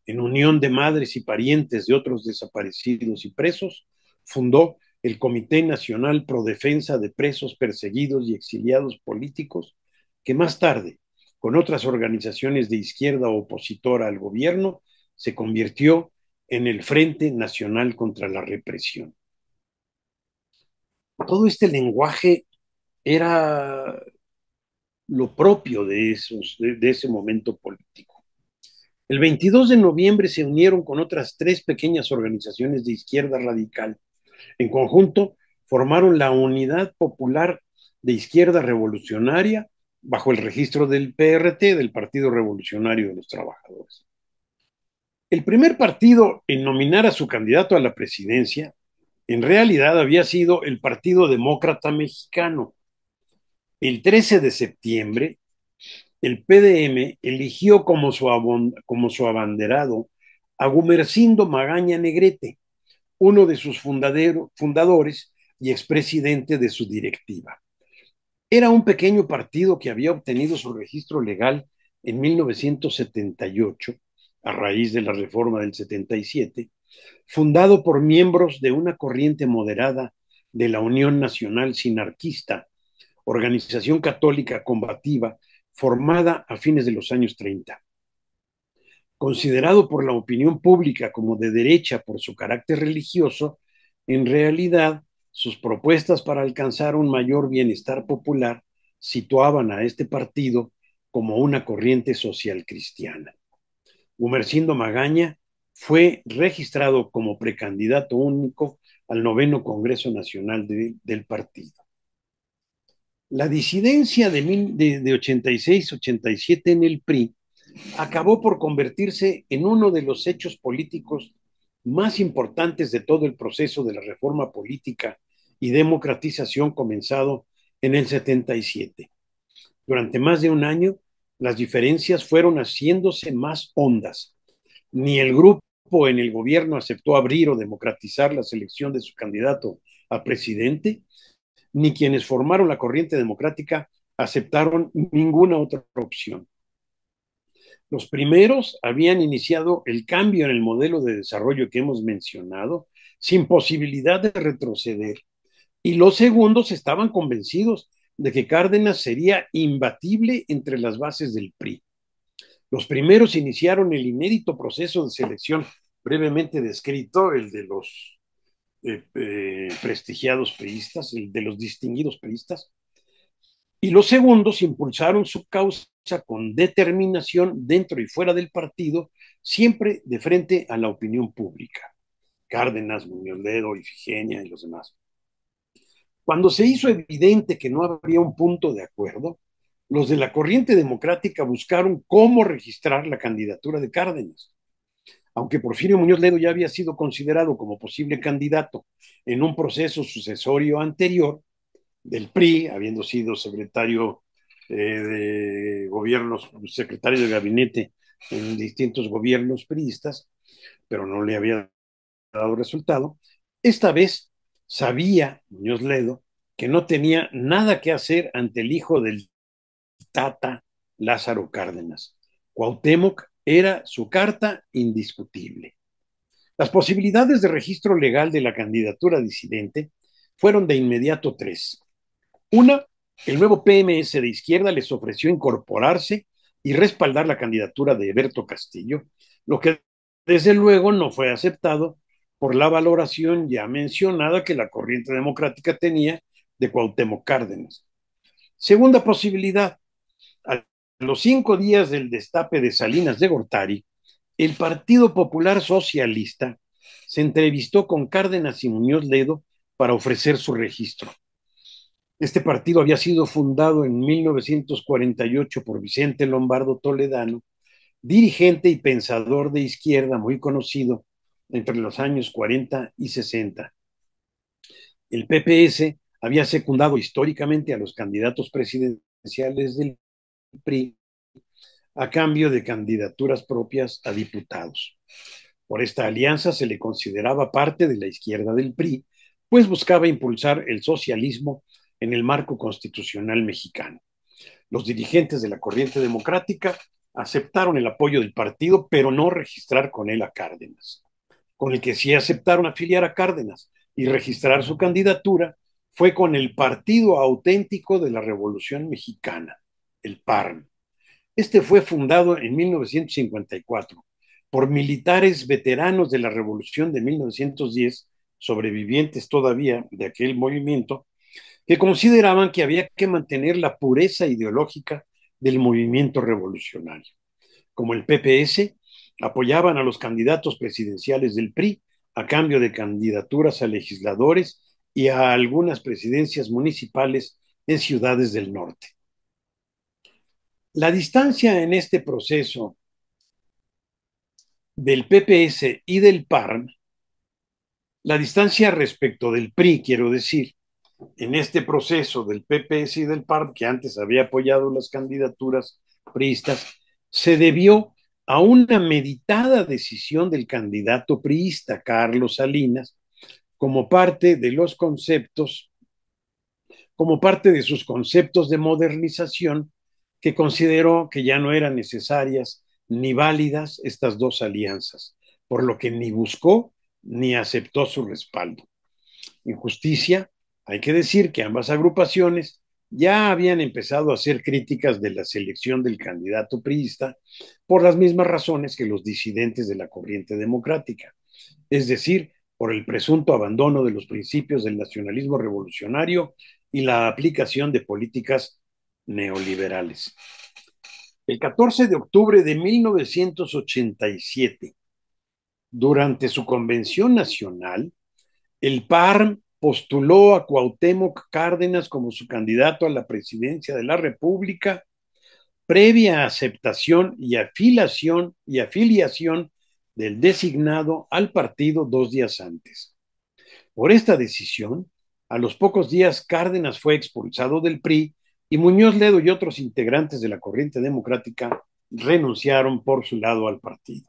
En unión de madres y parientes de otros desaparecidos y presos, fundó el Comité Nacional Pro Defensa de Presos Perseguidos y Exiliados Políticos, que más tarde, con otras organizaciones de izquierda opositora al gobierno, se convirtió en el Frente Nacional contra la Represión. Todo este lenguaje era lo propio de ese momento político. El 22 de noviembre se unieron con otras 3 pequeñas organizaciones de izquierda radical. En conjunto, formaron la Unidad Popular de Izquierda Revolucionaria bajo el registro del PRT, del Partido Revolucionario de los Trabajadores. El primer partido en nominar a su candidato a la presidencia, en realidad había sido el Partido Demócrata Mexicano. El 13 de septiembre, el PDM eligió como su abanderado a Gumersindo Magaña Negrete, uno de sus fundadores y expresidente de su directiva. Era un pequeño partido que había obtenido su registro legal en 1978, a raíz de la reforma del 77, fundado por miembros de una corriente moderada de la Unión Nacional Sinarquista, organización católica combativa formada a fines de los años 30. Considerado por la opinión pública como de derecha por su carácter religioso, en realidad sus propuestas para alcanzar un mayor bienestar popular situaban a este partido como una corriente social cristiana. Gumersindo Magaña fue registrado como precandidato único al 9º Congreso Nacional del partido. La disidencia de 86-87 en el PRI acabó por convertirse en uno de los hechos políticos más importantes de todo el proceso de la reforma política y democratización comenzado en el 77. Durante más de un año, las diferencias fueron haciéndose más hondas. Ni el grupo en el gobierno aceptó abrir o democratizar la selección de su candidato a presidente, ni quienes formaron la corriente democrática aceptaron ninguna otra opción. Los primeros habían iniciado el cambio en el modelo de desarrollo que hemos mencionado, sin posibilidad de retroceder, y los segundos estaban convencidos de que Cárdenas sería imbatible entre las bases del PRI. Los primeros iniciaron el inédito proceso de selección brevemente descrito, el de los prestigiados priistas, el de los distinguidos priistas, y los segundos impulsaron su causa con determinación dentro y fuera del partido, siempre de frente a la opinión pública. Cárdenas, Muñoz Ledo, Ifigenia y los demás. Cuando se hizo evidente que no habría un punto de acuerdo, los de la corriente democrática buscaron cómo registrar la candidatura de Cárdenas. Aunque Porfirio Muñoz Ledo ya había sido considerado como posible candidato en un proceso sucesorio anterior del PRI, habiendo sido secretario de gobiernos, secretario de gabinete en distintos gobiernos priistas, pero no le había dado resultado. Esta vez sabía Muñoz Ledo que no tenía nada que hacer ante el hijo del Tata Lázaro Cárdenas. Cuauhtémoc era su carta indiscutible. Las posibilidades de registro legal de la candidatura disidente fueron de inmediato 3. Una, el nuevo PMS de izquierda les ofreció incorporarse y respaldar la candidatura de Eberto Castillo, lo que desde luego no fue aceptado por la valoración ya mencionada que la corriente democrática tenía de Cuauhtémoc Cárdenas. Segunda posibilidad, a los 5 días del destape de Salinas de Gortari, el Partido Popular Socialista se entrevistó con Cárdenas y Muñoz Ledo para ofrecer su registro. Este partido había sido fundado en 1948 por Vicente Lombardo Toledano, dirigente y pensador de izquierda muy conocido entre los años 40 y 60. El PPS había secundado históricamente a los candidatos presidenciales del PRI a cambio de candidaturas propias a diputados. Por esta alianza se le consideraba parte de la izquierda del PRI, pues buscaba impulsar el socialismo en el marco constitucional mexicano. Los dirigentes de la corriente democrática aceptaron el apoyo del partido, pero no registrar con él a Cárdenas. Con el que sí aceptaron afiliar a Cárdenas y registrar su candidatura fue con el Partido Auténtico de la Revolución Mexicana, el PARM. Este fue fundado en 1954 por militares veteranos de la Revolución de 1910, sobrevivientes todavía de aquel movimiento, que consideraban que había que mantener la pureza ideológica del movimiento revolucionario. Como el PPS, apoyaban a los candidatos presidenciales del PRI a cambio de candidaturas a legisladores y a algunas presidencias municipales en ciudades del norte. La distancia en este proceso del PPS y del PARM, la distancia respecto del PRI, quiero decir, en este proceso del PPS y del PARM, que antes había apoyado las candidaturas priistas, se debió a una meditada decisión del candidato priista, Carlos Salinas, como parte de los conceptos, como parte de sus conceptos de modernización, que consideró que ya no eran necesarias ni válidas estas dos alianzas, por lo que ni buscó ni aceptó su respaldo. En justicia, hay que decir que ambas agrupaciones ya habían empezado a hacer críticas de la selección del candidato priista por las mismas razones que los disidentes de la corriente democrática, es decir, por el presunto abandono de los principios del nacionalismo revolucionario y la aplicación de políticas neoliberales. El 14 de octubre de 1987, durante su convención nacional, el PARM postuló a Cuauhtémoc Cárdenas como su candidato a la presidencia de la República, previa aceptación y afiliación del designado al partido 2 días antes. Por esta decisión, a los pocos días Cárdenas fue expulsado del PRI y Muñoz Ledo y otros integrantes de la corriente democrática renunciaron por su lado al partido.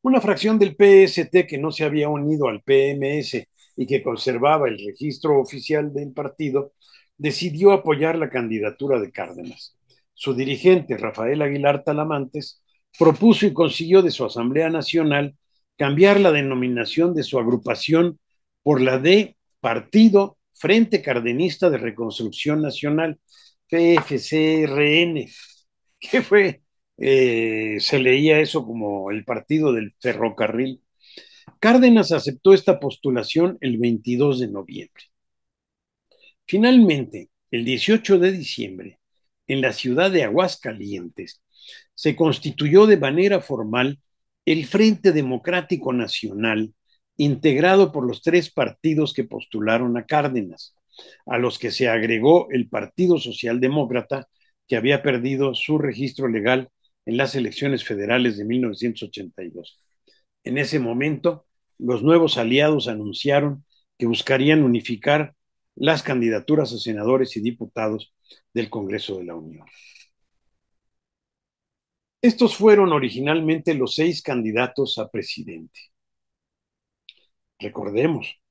Una fracción del PST que no se había unido al PMS y que conservaba el registro oficial del partido, decidió apoyar la candidatura de Cárdenas. Su dirigente, Rafael Aguilar Talamantes, propuso y consiguió de su Asamblea Nacional cambiar la denominación de su agrupación por la de Partido Frente Cardenista de Reconstrucción Nacional, PFCRN, que se leía eso como el partido del ferrocarril. Cárdenas aceptó esta postulación el 22 de noviembre. Finalmente, el 18 de diciembre, en la ciudad de Aguascalientes, se constituyó de manera formal el Frente Democrático Nacional, integrado por los 3 partidos que postularon a Cárdenas, a los que se agregó el Partido Socialdemócrata, que había perdido su registro legal en las elecciones federales de 1982. En ese momento, los nuevos aliados anunciaron que buscarían unificar las candidaturas a senadores y diputados del Congreso de la Unión. Estos fueron originalmente los 6 candidatos a presidente. Recordemos,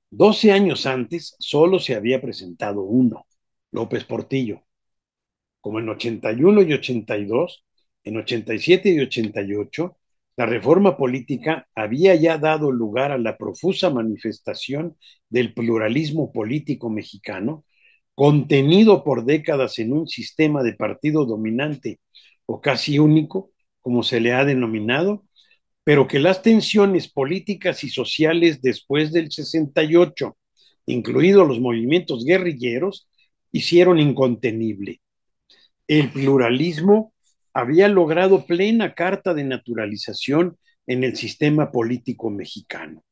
12 años antes solo se había presentado uno, López Portillo. Como en 81 y 82, en 87 y 88, la reforma política había ya dado lugar a la profusa manifestación del pluralismo político mexicano, contenido por décadas en un sistema de partido dominante o casi único, como se le ha denominado, pero que las tensiones políticas y sociales después del 68, incluidos los movimientos guerrilleros, hicieron incontenible. El pluralismo había logrado plena carta de naturalización en el sistema político mexicano.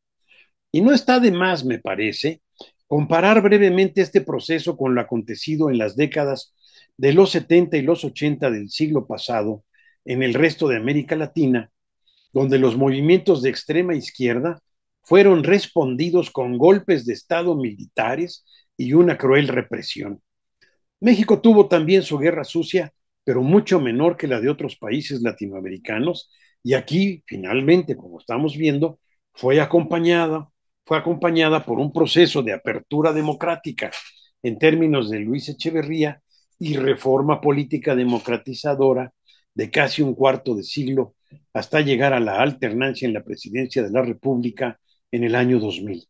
Y no está de más, me parece, comparar brevemente este proceso con lo acontecido en las décadas de los 70 y los 80 del siglo pasado en el resto de América Latina, donde los movimientos de extrema izquierda fueron respondidos con golpes de Estado militares y una cruel represión. México tuvo también su guerra sucia, pero mucho menor que la de otros países latinoamericanos, y aquí, finalmente, como estamos viendo, fue acompañada, fue acompañada por un proceso de apertura democrática en términos de Luis Echeverría y reforma política democratizadora de casi un cuarto de siglo hasta llegar a la alternancia en la presidencia de la República en el año 2000.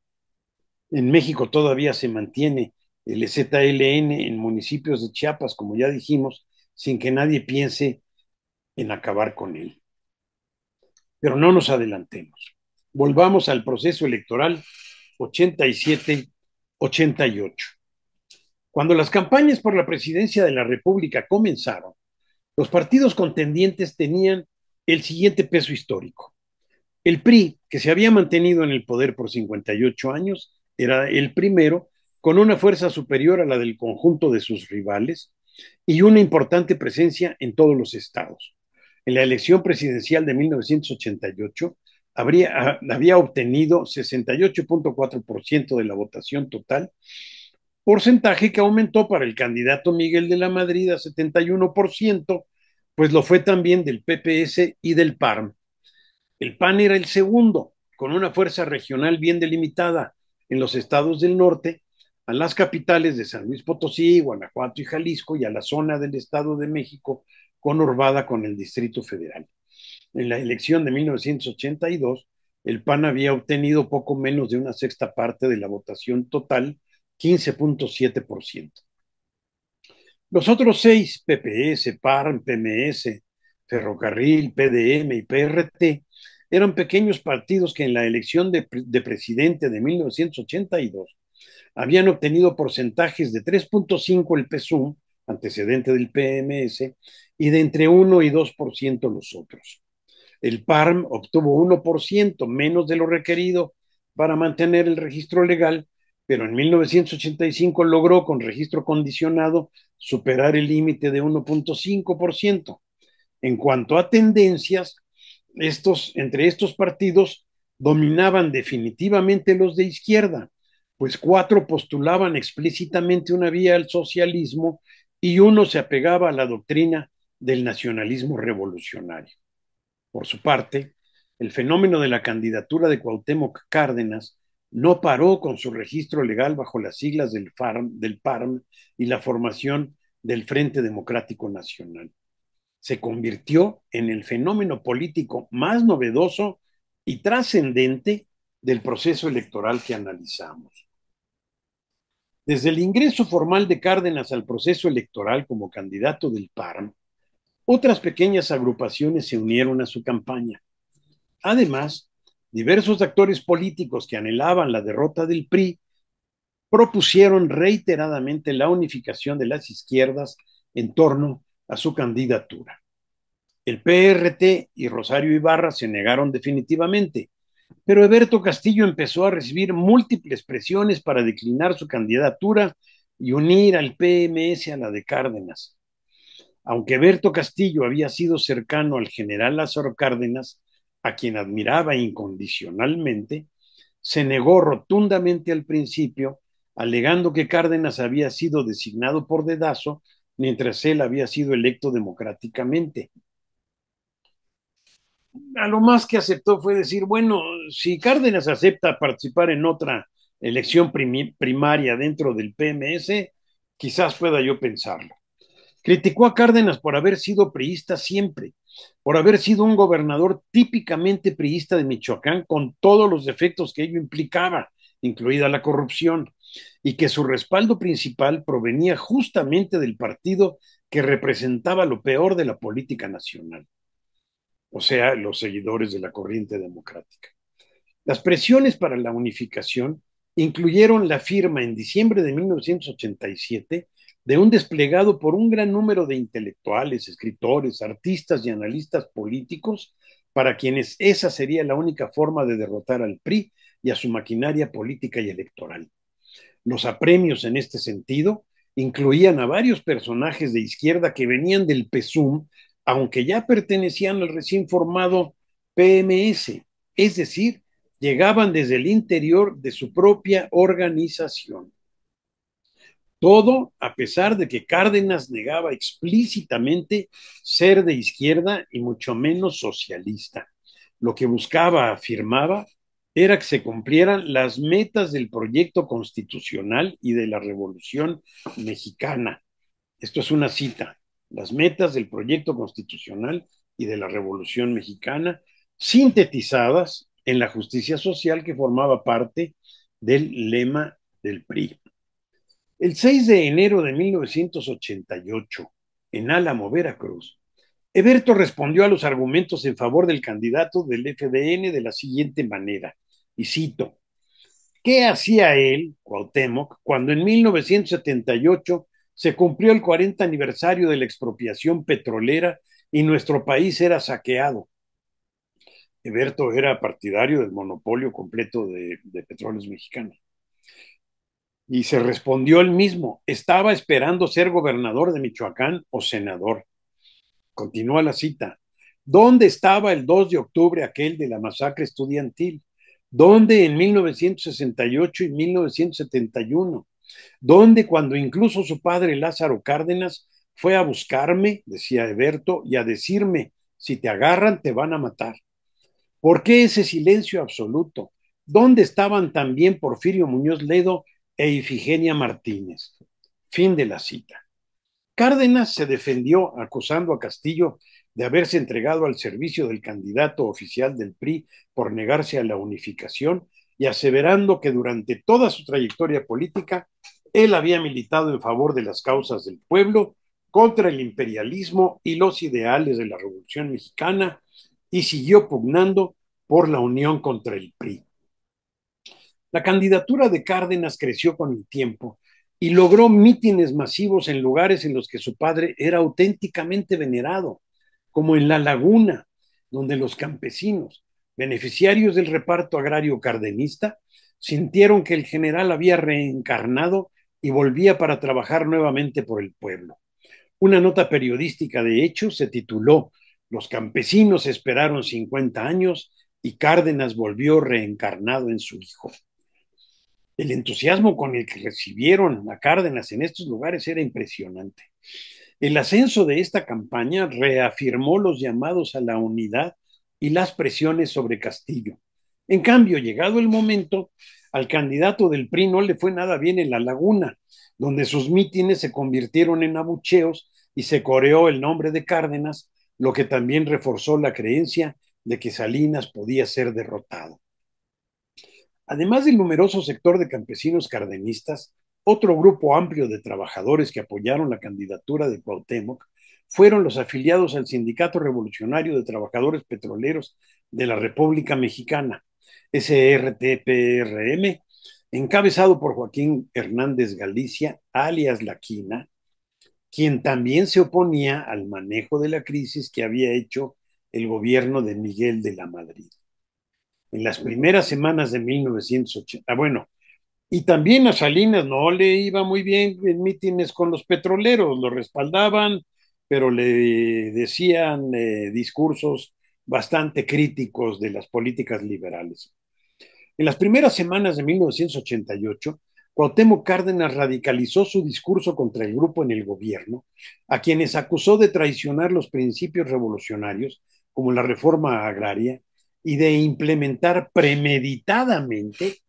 En México todavía se mantiene el ZLN en municipios de Chiapas, como ya dijimos, sin que nadie piense en acabar con él. Pero no nos adelantemos. Volvamos al proceso electoral 87-88. Cuando las campañas por la presidencia de la República comenzaron, los partidos contendientes tenían el siguiente peso histórico. El PRI, que se había mantenido en el poder por 58 años, era el primero, con una fuerza superior a la del conjunto de sus rivales y una importante presencia en todos los estados. En la elección presidencial de 1988 había obtenido 68.4% de la votación total, porcentaje que aumentó para el candidato Miguel de la Madrid a 71%, pues lo fue también del PPS y del PARM. El PAN era el segundo, con una fuerza regional bien delimitada en los estados del norte, a las capitales de San Luis Potosí, Guanajuato y Jalisco, y a la zona del Estado de México, conurbada con el Distrito Federal. En la elección de 1982, el PAN había obtenido poco menos de una sexta parte de la votación total, 15.7%. Los otros 6, PPS, PARM, PMS, Ferrocarril, PDM y PRT, eran pequeños partidos que en la elección de presidente de 1982 habían obtenido porcentajes de 3.5 el PSUM, antecedente del PMS, y de entre 1 y 2% los otros. El PARM obtuvo 1%, menos de lo requerido para mantener el registro legal, pero en 1985 logró, con registro condicionado, superar el límite de 1.5%. En cuanto a tendencias, entre estos partidos dominaban definitivamente los de izquierda, pues 4 postulaban explícitamente una vía al socialismo y uno se apegaba a la doctrina del nacionalismo revolucionario. Por su parte, el fenómeno de la candidatura de Cuauhtémoc Cárdenas no paró con su registro legal bajo las siglas del PARM y la formación del Frente Democrático Nacional. Se convirtió en el fenómeno político más novedoso y trascendente del proceso electoral que analizamos. Desde el ingreso formal de Cárdenas al proceso electoral como candidato del PARM, otras pequeñas agrupaciones se unieron a su campaña. Además, diversos actores políticos que anhelaban la derrota del PRI propusieron reiteradamente la unificación de las izquierdas en torno a su candidatura. El PRT y Rosario Ibarra se negaron definitivamente, pero Eberto Castillo empezó a recibir múltiples presiones para declinar su candidatura y unir al PMS a la de Cárdenas. Aunque Eberto Castillo había sido cercano al general Lázaro Cárdenas, a quien admiraba incondicionalmente, se negó rotundamente al principio, alegando que Cárdenas había sido designado por dedazo mientras él había sido electo democráticamente. A lo más que aceptó fue decir, bueno, si Cárdenas acepta participar en otra elección primaria dentro del PMS, quizás pueda yo pensarlo. Criticó a Cárdenas por haber sido priista siempre, por haber sido un gobernador típicamente priista de Michoacán, con todos los defectos que ello implicaba, incluida la corrupción, y que su respaldo principal provenía justamente del partido que representaba lo peor de la política nacional, o sea, los seguidores de la corriente democrática. Las presiones para la unificación incluyeron la firma en diciembre de 1987 de un desplegado por un gran número de intelectuales, escritores, artistas y analistas políticos para quienes esa sería la única forma de derrotar al PRI y a su maquinaria política y electoral. Los apremios en este sentido incluían a varios personajes de izquierda que venían del PSUM, aunque ya pertenecían al recién formado PMS, es decir, llegaban desde el interior de su propia organización. Todo a pesar de que Cárdenas negaba explícitamente ser de izquierda y mucho menos socialista. Lo que buscaba, afirmaba, era que se cumplieran las metas del proyecto constitucional y de la Revolución Mexicana. Esto es una cita. Las metas del proyecto constitucional y de la Revolución Mexicana, sintetizadas en la justicia social que formaba parte del lema del PRI. El 6 de enero de 1988, en Álamo, Veracruz, Eberto respondió a los argumentos en favor del candidato del FDN de la siguiente manera, y cito: ¿qué hacía él, Cuauhtémoc, cuando en 1978 se cumplió el 40 aniversario de la expropiación petrolera y nuestro país era saqueado? Eberto era partidario del monopolio completo de petróleos mexicanos. Y se respondió él mismo, estaba esperando ser gobernador de Michoacán o senador. Continúa la cita. ¿Dónde estaba el 2 de octubre aquel de la masacre estudiantil? ¿Dónde en 1968 y 1971? ¿Dónde cuando incluso su padre Lázaro Cárdenas fue a buscarme, decía Eberto, y a decirme, si te agarran te van a matar? ¿Por qué ese silencio absoluto? ¿Dónde estaban también Porfirio Muñoz Ledo e Ifigenia Martínez? Fin de la cita. Cárdenas se defendió acusando a Castillo de haberse entregado al servicio del candidato oficial del PRI por negarse a la unificación y aseverando que durante toda su trayectoria política él había militado en favor de las causas del pueblo, contra el imperialismo y los ideales de la Revolución Mexicana y siguió pugnando por la unión contra el PRI. La candidatura de Cárdenas creció con el tiempo y logró mítines masivos en lugares en los que su padre era auténticamente venerado, como en La Laguna, donde los campesinos, beneficiarios del reparto agrario cardenista, sintieron que el general había reencarnado y volvía para trabajar nuevamente por el pueblo. Una nota periodística, de hecho, se tituló Los campesinos esperaron 50 años y Cárdenas volvió reencarnado en su hijo. El entusiasmo con el que recibieron a Cárdenas en estos lugares era impresionante. El ascenso de esta campaña reafirmó los llamados a la unidad y las presiones sobre Castillo. En cambio, llegado el momento, al candidato del PRI no le fue nada bien en La Laguna, donde sus mítines se convirtieron en abucheos y se coreó el nombre de Cárdenas, lo que también reforzó la creencia de que Salinas podía ser derrotado. Además del numeroso sector de campesinos cardenistas, otro grupo amplio de trabajadores que apoyaron la candidatura de Cuauhtémoc fueron los afiliados al Sindicato Revolucionario de Trabajadores Petroleros de la República Mexicana, SRTPRM, encabezado por Joaquín Hernández Galicia, alias La Quina, quien también se oponía al manejo de la crisis que había hecho el gobierno de Miguel de la Madrid. En las primeras semanas de 1980, y también a Salinas no le iba muy bien en mítines con los petroleros, lo respaldaban, pero le decían discursos bastante críticos de las políticas liberales. En las primeras semanas de 1988, Cuauhtémoc Cárdenas radicalizó su discurso contra el grupo en el gobierno, a quienes acusó de traicionar los principios revolucionarios, como la reforma agraria, y de implementar premeditadamente,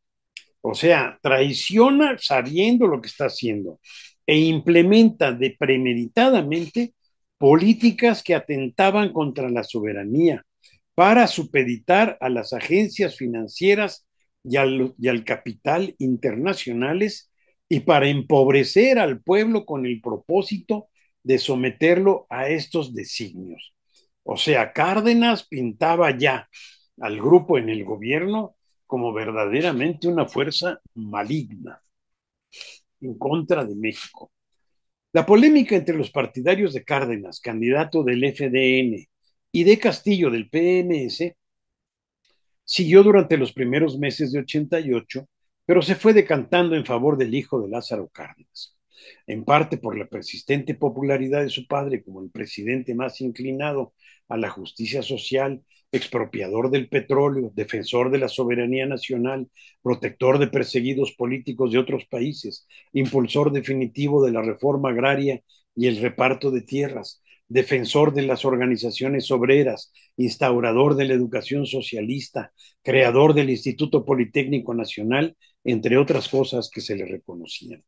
o sea, traiciona sabiendo lo que está haciendo e implementa de premeditadamente políticas que atentaban contra la soberanía para supeditar a las agencias financieras y al capital internacionales y para empobrecer al pueblo con el propósito de someterlo a estos designios. O sea, Cárdenas pintaba ya al grupo en el gobierno como verdaderamente una fuerza maligna en contra de México. La polémica entre los partidarios de Cárdenas, candidato del FDN, y de Castillo del PMS siguió durante los primeros meses de 88, pero se fue decantando en favor del hijo de Lázaro Cárdenas, en parte por la persistente popularidad de su padre como el presidente más inclinado a la justicia social, expropiador del petróleo, defensor de la soberanía nacional, protector de perseguidos políticos de otros países, impulsor definitivo de la reforma agraria y el reparto de tierras, defensor de las organizaciones obreras, instaurador de la educación socialista, creador del Instituto Politécnico Nacional, entre otras cosas que se le reconocían.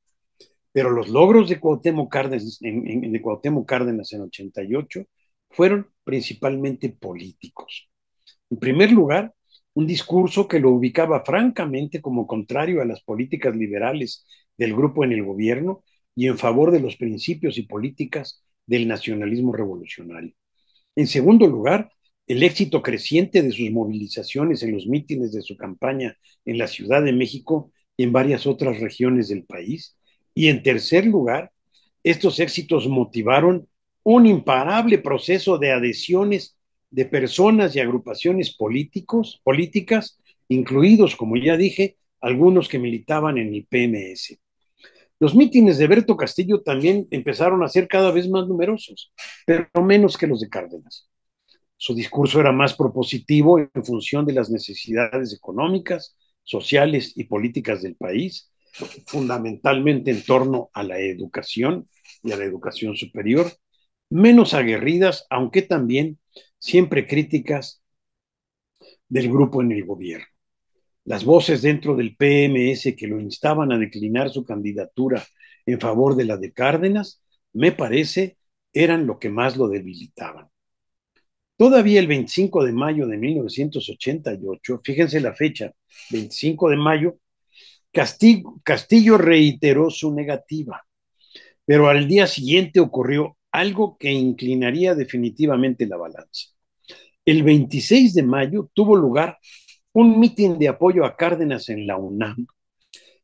Pero los logros de Cuauhtémoc Cárdenas en 88 fueron principalmente políticos. En primer lugar, un discurso que lo ubicaba francamente como contrario a las políticas liberales del grupo en el gobierno y en favor de los principios y políticas del nacionalismo revolucionario. En segundo lugar, el éxito creciente de sus movilizaciones en los mítines de su campaña en la Ciudad de México y en varias otras regiones del país. Y en tercer lugar, estos éxitos motivaron un imparable proceso de adhesiones de personas y agrupaciones políticas, incluidos, como ya dije, algunos que militaban en el PMS. Los mítines de Berto Castillo también empezaron a ser cada vez más numerosos, pero menos que los de Cárdenas. Su discurso era más propositivo en función de las necesidades económicas, sociales y políticas del país, fundamentalmente en torno a la educación y a la educación superior, menos aguerridas, aunque también siempre críticas del grupo en el gobierno. Las voces dentro del PMS que lo instaban a declinar su candidatura en favor de la de Cárdenas, me parece, eran lo que más lo debilitaban. Todavía el 25 de mayo de 1988, fíjense la fecha, 25 de mayo, Castillo reiteró su negativa, pero al día siguiente ocurrió algo que inclinaría definitivamente la balanza. El 26 de mayo tuvo lugar un mitin de apoyo a Cárdenas en la UNAM,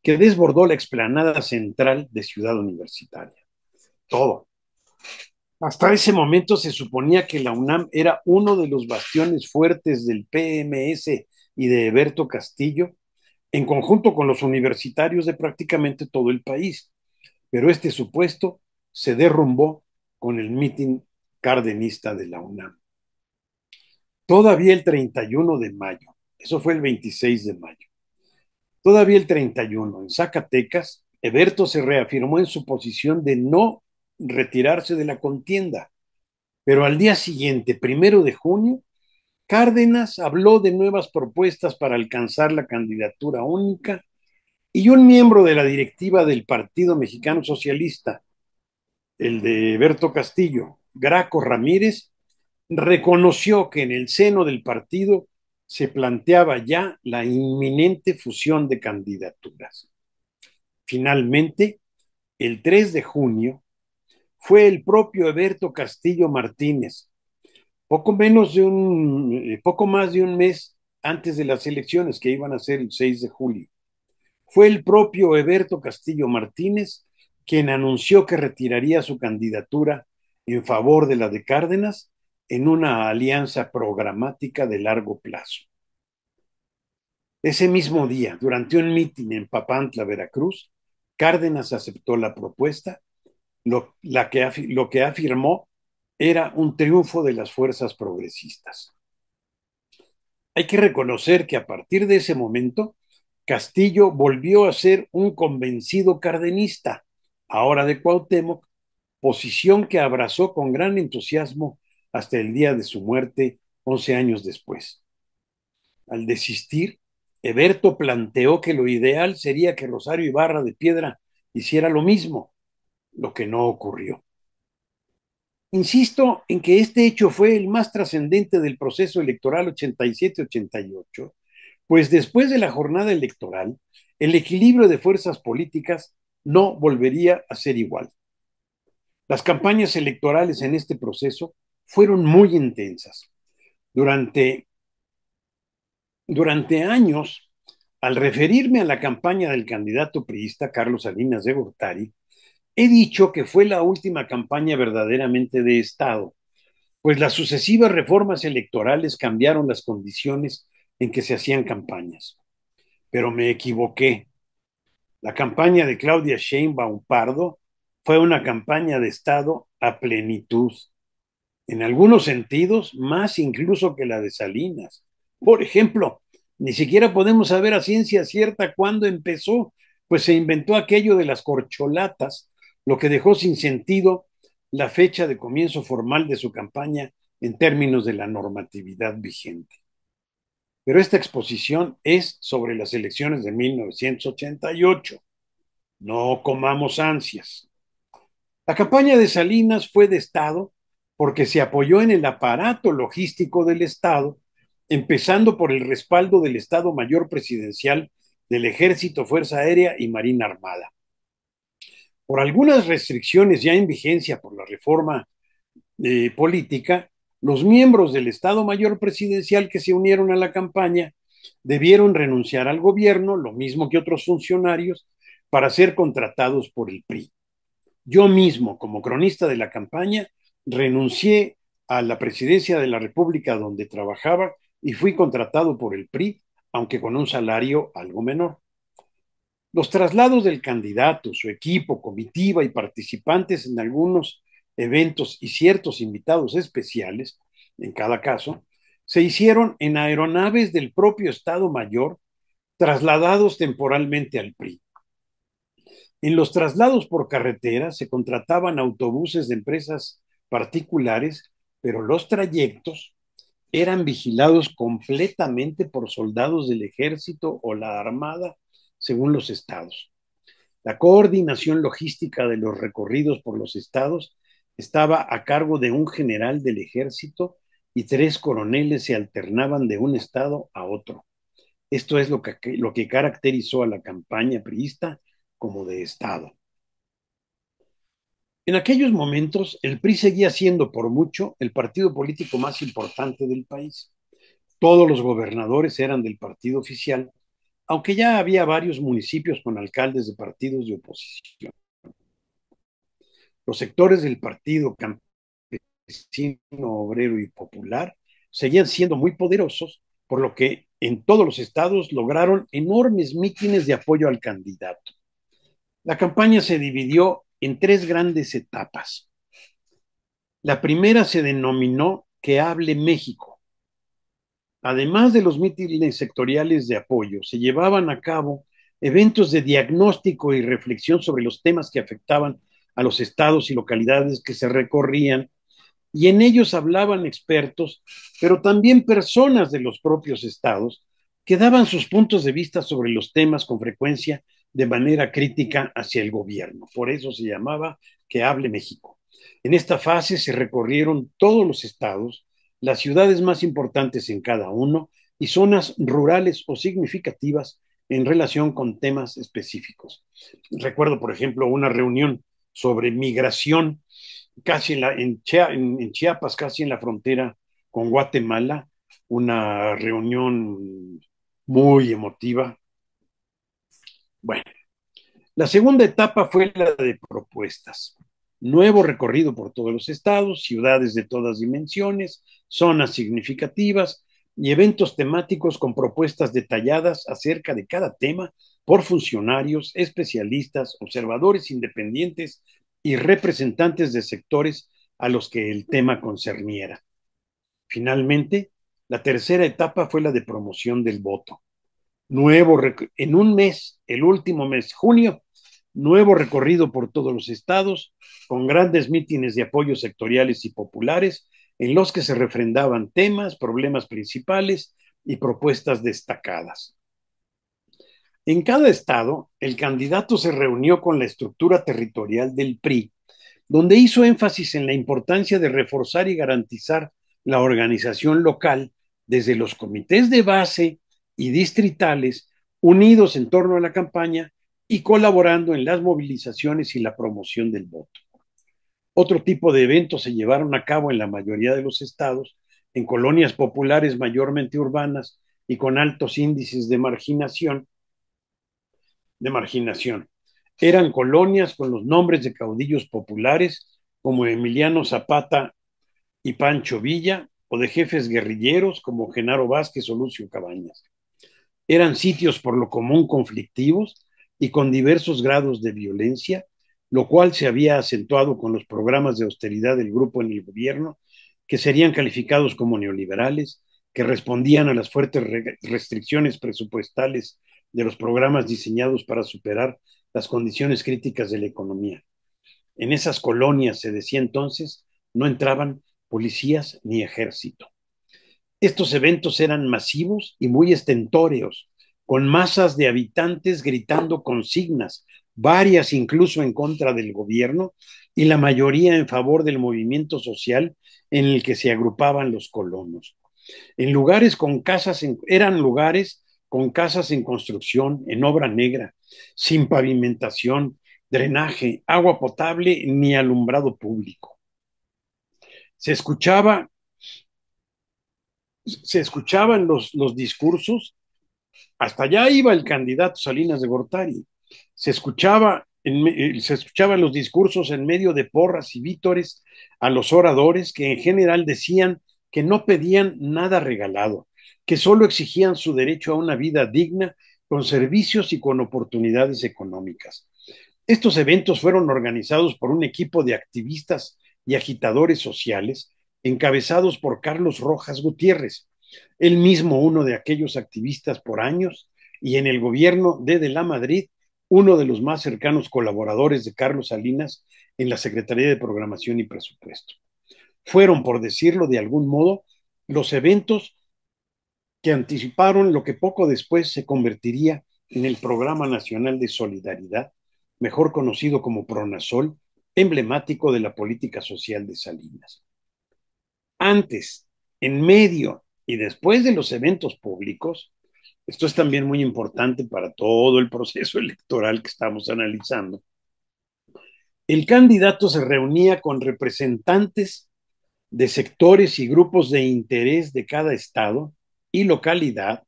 que desbordó la explanada central de Ciudad Universitaria. Todo. Hasta ese momento se suponía que la UNAM era uno de los bastiones fuertes del PMS y de Heberto Castillo, en conjunto con los universitarios de prácticamente todo el país. Pero este supuesto se derrumbó con el mitin cardenista de la UNAM. Todavía el 31 de mayo, eso fue el 26 de mayo, todavía el 31, en Zacatecas, Heberto se reafirmó en su posición de no retirarse de la contienda. Pero al día siguiente, 1 de junio, Cárdenas habló de nuevas propuestas para alcanzar la candidatura única y un miembro de la directiva del Partido Mexicano Socialista, el de Berto Castillo, Graco Ramírez, reconoció que en el seno del partido se planteaba ya la inminente fusión de candidaturas. Finalmente, el 3 de junio, fue el propio Heberto Castillo Martínez, poco más de un mes antes de las elecciones que iban a ser el 6 de julio. Fue el propio Heberto Castillo Martínez quien anunció que retiraría su candidatura en favor de la de Cárdenas en una alianza programática de largo plazo. Ese mismo día, durante un mitin en Papantla, Veracruz, Cárdenas aceptó la propuesta, lo que afirmó era un triunfo de las fuerzas progresistas. Hay que reconocer que a partir de ese momento, Castillo volvió a ser un convencido cardenista, ahora de Cuauhtémoc, posición que abrazó con gran entusiasmo hasta el día de su muerte 11 años después. Al desistir, Heberto planteó que lo ideal sería que Rosario Ibarra de Piedra hiciera lo mismo, lo que no ocurrió. Insisto en que este hecho fue el más trascendente del proceso electoral 87-88, pues después de la jornada electoral, el equilibrio de fuerzas políticas no volvería a ser igual. Las campañas electorales en este proceso fueron muy intensas. Durante años, al referirme a la campaña del candidato priista Carlos Salinas de Gortari, he dicho que fue la última campaña verdaderamente de Estado, pues las sucesivas reformas electorales cambiaron las condiciones en que se hacían campañas. Pero me equivoqué. La campaña de Claudia Sheinbaum Pardo fue una campaña de Estado a plenitud, en algunos sentidos más incluso que la de Salinas. Por ejemplo, ni siquiera podemos saber a ciencia cierta cuándo empezó, pues se inventó aquello de las corcholatas, lo que dejó sin sentido la fecha de comienzo formal de su campaña en términos de la normatividad vigente. Pero esta exposición es sobre las elecciones de 1988. No comamos ansias. La campaña de Salinas fue de Estado porque se apoyó en el aparato logístico del Estado, empezando por el respaldo del Estado Mayor Presidencial del Ejército, Fuerza Aérea y Marina Armada. Por algunas restricciones ya en vigencia por la reforma política, los miembros del Estado Mayor Presidencial que se unieron a la campaña debieron renunciar al gobierno, lo mismo que otros funcionarios, para ser contratados por el PRI. Yo mismo, como cronista de la campaña, renuncié a la presidencia de la República donde trabajaba y fui contratado por el PRI, aunque con un salario algo menor. Los traslados del candidato, su equipo, comitiva y participantes en algunos eventos y ciertos invitados especiales, en cada caso, se hicieron en aeronaves del propio Estado Mayor, trasladados temporalmente al PRI. En los traslados por carretera se contrataban autobuses de empresas particulares, pero los trayectos eran vigilados completamente por soldados del ejército o la armada, según los estados. La coordinación logística de los recorridos por los estados estaba a cargo de un general del ejército y 3 coroneles se alternaban de un estado a otro. Esto es lo que caracterizó a la campaña priista como de Estado. En aquellos momentos, el PRI seguía siendo por mucho el partido político más importante del país. Todos los gobernadores eran del partido oficial, aunque ya había varios municipios con alcaldes de partidos de oposición. Los sectores del partido campesino, obrero y popular seguían siendo muy poderosos, por lo que en todos los estados lograron enormes mítines de apoyo al candidato. La campaña se dividió en 3 grandes etapas. La primera se denominó Que hable México. Además de los mítines sectoriales de apoyo, se llevaban a cabo eventos de diagnóstico y reflexión sobre los temas que afectaban a los estados y localidades que se recorrían, y en ellos hablaban expertos, pero también personas de los propios estados, que daban sus puntos de vista sobre los temas con frecuencia de manera crítica hacia el gobierno. Por eso se llamaba Que hable México. En esta fase se recorrieron todos los estados, las ciudades más importantes en cada uno y zonas rurales o significativas en relación con temas específicos. Recuerdo, por ejemplo, una reunión sobre migración casi en Chiapas, casi en la frontera con Guatemala, una reunión muy emotiva. Bueno, la segunda etapa fue la de propuestas. Nuevo recorrido por todos los estados, ciudades de todas dimensiones, zonas significativas y eventos temáticos con propuestas detalladas acerca de cada tema por funcionarios, especialistas, observadores independientes y representantes de sectores a los que el tema concerniera. Finalmente, la tercera etapa fue la de promoción del voto. En un mes, el último mes, junio, nuevo recorrido por todos los estados, con grandes mítines de apoyo sectoriales y populares, en los que se refrendaban temas, problemas principales y propuestas destacadas. En cada estado, el candidato se reunió con la estructura territorial del PRI, donde hizo énfasis en la importancia de reforzar y garantizar la organización local desde los comités de base y distritales unidos en torno a la campaña y colaborando en las movilizaciones y la promoción del voto. Otro tipo de eventos se llevaron a cabo en la mayoría de los estados, en colonias populares mayormente urbanas y con altos índices de marginación. Eran colonias con los nombres de caudillos populares como Emiliano Zapata y Pancho Villa, o de jefes guerrilleros como Genaro Vázquez o Lucio Cabañas. Eran sitios por lo común conflictivos y con diversos grados de violencia, lo cual se había acentuado con los programas de austeridad del grupo en el gobierno, que serían calificados como neoliberales, que respondían a las fuertes restricciones presupuestales de los programas diseñados para superar las condiciones críticas de la economía. En esas colonias, se decía entonces, no entraban policías ni ejército. Estos eventos eran masivos y muy estentóreos, con masas de habitantes gritando consignas, varias incluso en contra del gobierno y la mayoría en favor del movimiento social en el que se agrupaban los colonos. Eran lugares con casas en construcción, en obra negra, sin pavimentación, drenaje, agua potable ni alumbrado público. Se escuchaba se escuchaban los discursos, hasta allá iba el candidato Salinas de Gortari, se escuchaban los discursos en medio de porras y vítores a los oradores que en general decían que no pedían nada regalado, que solo exigían su derecho a una vida digna, con servicios y con oportunidades económicas. Estos eventos fueron organizados por un equipo de activistas y agitadores sociales encabezados por Carlos Rojas Gutiérrez, él mismo uno de aquellos activistas por años, y en el gobierno de la Madrid, uno de los más cercanos colaboradores de Carlos Salinas en la Secretaría de Programación y Presupuesto. Fueron, por decirlo de algún modo, los eventos que anticiparon lo que poco después se convertiría en el Programa Nacional de Solidaridad, mejor conocido como PRONASOL, emblemático de la política social de Salinas. Antes, en medio y después de los eventos públicos, esto es también muy importante para todo el proceso electoral que estamos analizando, el candidato se reunía con representantes de sectores y grupos de interés de cada estado y localidad,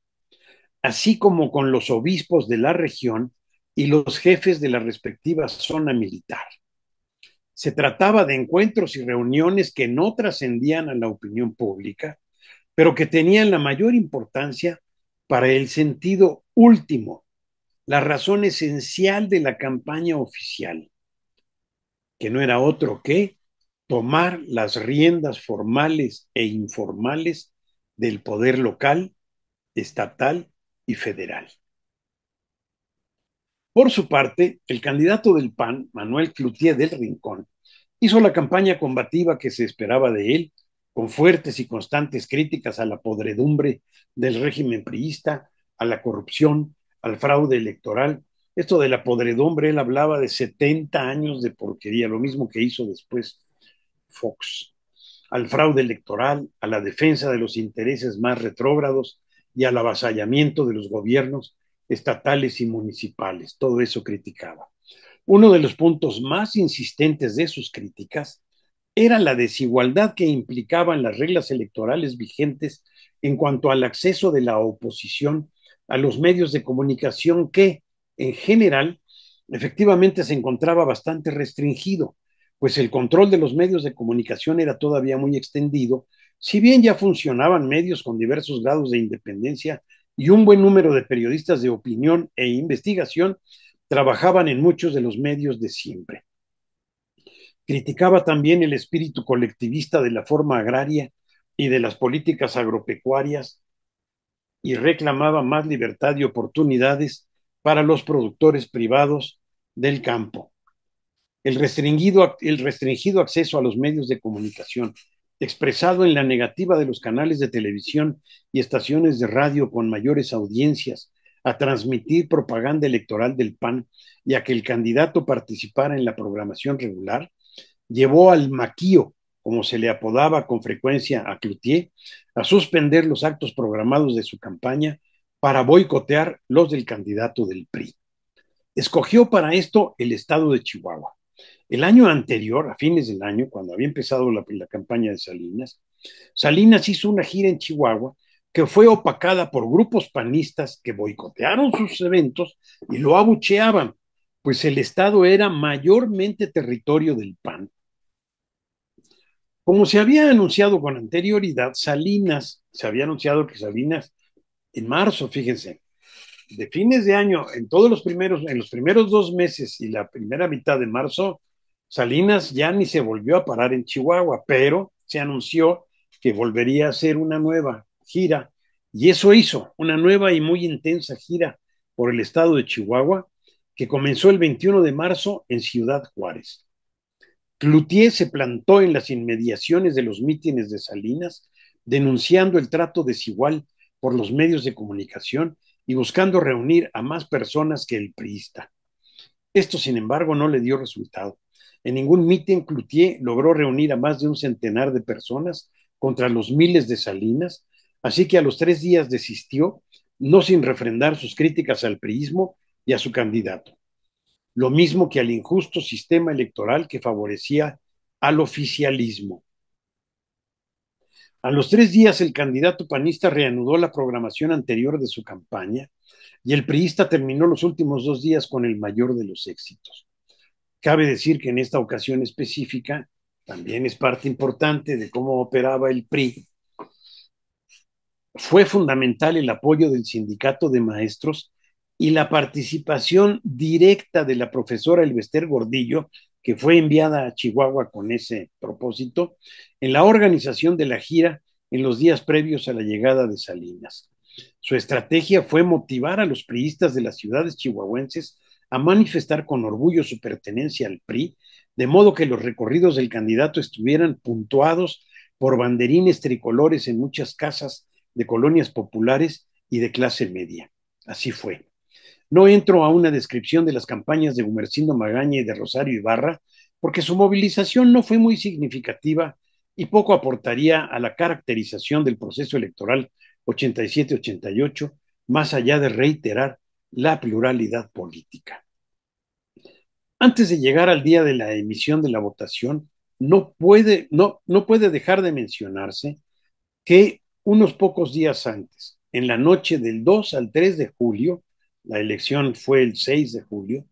así como con los obispos de la región y los jefes de la respectiva zona militar. Se trataba de encuentros y reuniones que no trascendían a la opinión pública, pero que tenían la mayor importancia para el sentido último, la razón esencial de la campaña oficial, que no era otro que tomar las riendas formales e informales del poder local, estatal y federal. Por su parte, el candidato del PAN, Manuel Cloutier del Rincón, hizo la campaña combativa que se esperaba de él, con fuertes y constantes críticas a la podredumbre del régimen priista, a la corrupción, al fraude electoral. Esto de la podredumbre, él hablaba de 70 años de porquería, lo mismo que hizo después Fox, al fraude electoral, a la defensa de los intereses más retrógrados y al avasallamiento de los gobiernos estatales y municipales. Todo eso criticaba. Uno de los puntos más insistentes de sus críticas era la desigualdad que implicaban las reglas electorales vigentes en cuanto al acceso de la oposición a los medios de comunicación que, en general, efectivamente se encontraba bastante restringido, pues el control de los medios de comunicación era todavía muy extendido, si bien ya funcionaban medios con diversos grados de independencia y un buen número de periodistas de opinión e investigación trabajaban en muchos de los medios de siempre. Criticaba también el espíritu colectivista de la forma agraria y de las políticas agropecuarias y reclamaba más libertad y oportunidades para los productores privados del campo. El restringido acceso a los medios de comunicación, expresado en la negativa de los canales de televisión y estaciones de radio con mayores audiencias a transmitir propaganda electoral del PAN y a que el candidato participara en la programación regular, llevó al maquío, como se le apodaba con frecuencia a Cloutier, a suspender los actos programados de su campaña para boicotear los del candidato del PRI. Escogió para esto el estado de Chihuahua. El año anterior, a fines del año, cuando había empezado la campaña de Salinas, Salinas hizo una gira en Chihuahua que fue opacada por grupos panistas que boicotearon sus eventos y lo abucheaban, pues el estado era mayormente territorio del PAN. Como se había anunciado con anterioridad, se había anunciado que Salinas en marzo, fíjense, de fines de año, en los primeros 2 meses y la primera mitad de marzo, Salinas ya ni se volvió a parar en Chihuahua, pero se anunció que volvería a hacer una nueva gira, y eso hizo, una nueva y muy intensa gira por el estado de Chihuahua, que comenzó el 21 de marzo en Ciudad Juárez. Cloutier se plantó en las inmediaciones de los mítines de Salinas, denunciando el trato desigual por los medios de comunicación y buscando reunir a más personas que el priista. Esto, sin embargo, no le dio resultado. En ningún mitin Cloutier logró reunir a más de un centenar de personas contra los miles de Salinas, así que a los 3 días desistió, no sin refrendar sus críticas al priismo y a su candidato, lo mismo que al injusto sistema electoral que favorecía al oficialismo. A los 3 días, el candidato panista reanudó la programación anterior de su campaña y el priista terminó los últimos 2 días con el mayor de los éxitos. Cabe decir que en esta ocasión específica también es parte importante de cómo operaba el PRI. Fue fundamental el apoyo del sindicato de maestros y la participación directa de la profesora Elvester Gordillo, que fue enviada a Chihuahua con ese propósito, en la organización de la gira en los días previos a la llegada de Salinas. Su estrategia fue motivar a los priistas de las ciudades chihuahuenses a manifestar con orgullo su pertenencia al PRI, de modo que los recorridos del candidato estuvieran puntuados por banderines tricolores en muchas casas de colonias populares y de clase media. Así fue. No entro a una descripción de las campañas de Gumersindo Magaña y de Rosario Ibarra, porque su movilización no fue muy significativa y poco aportaría a la caracterización del proceso electoral 87-88, más allá de reiterar la pluralidad política. Antes de llegar al día de la emisión de la votación, no puede dejar de mencionarse que unos pocos días antes, en la noche del 2 al 3 de julio, la elección fue el 6 de julio,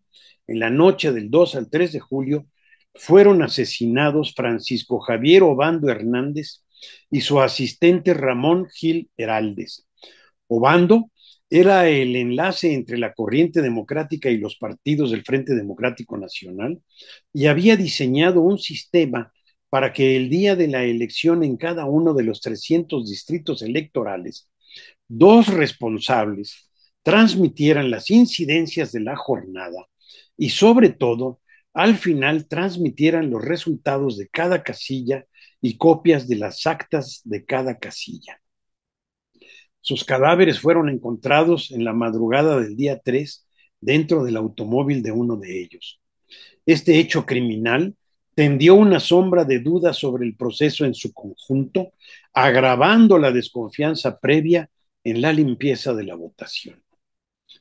en la noche del 2 al 3 de julio, fueron asesinados Francisco Javier Obando Hernández y su asistente Ramón Gil Heraldes. Obando era el enlace entre la corriente democrática y los partidos del Frente Democrático Nacional y había diseñado un sistema para que el día de la elección en cada uno de los 300 distritos electorales, dos responsables transmitieran las incidencias de la jornada y, sobre todo, al final transmitieran los resultados de cada casilla y copias de las actas de cada casilla. Sus cadáveres fueron encontrados en la madrugada del día 3 dentro del automóvil de uno de ellos. Este hecho criminal tendió una sombra de duda sobre el proceso en su conjunto, agravando la desconfianza previa en la limpieza de la votación.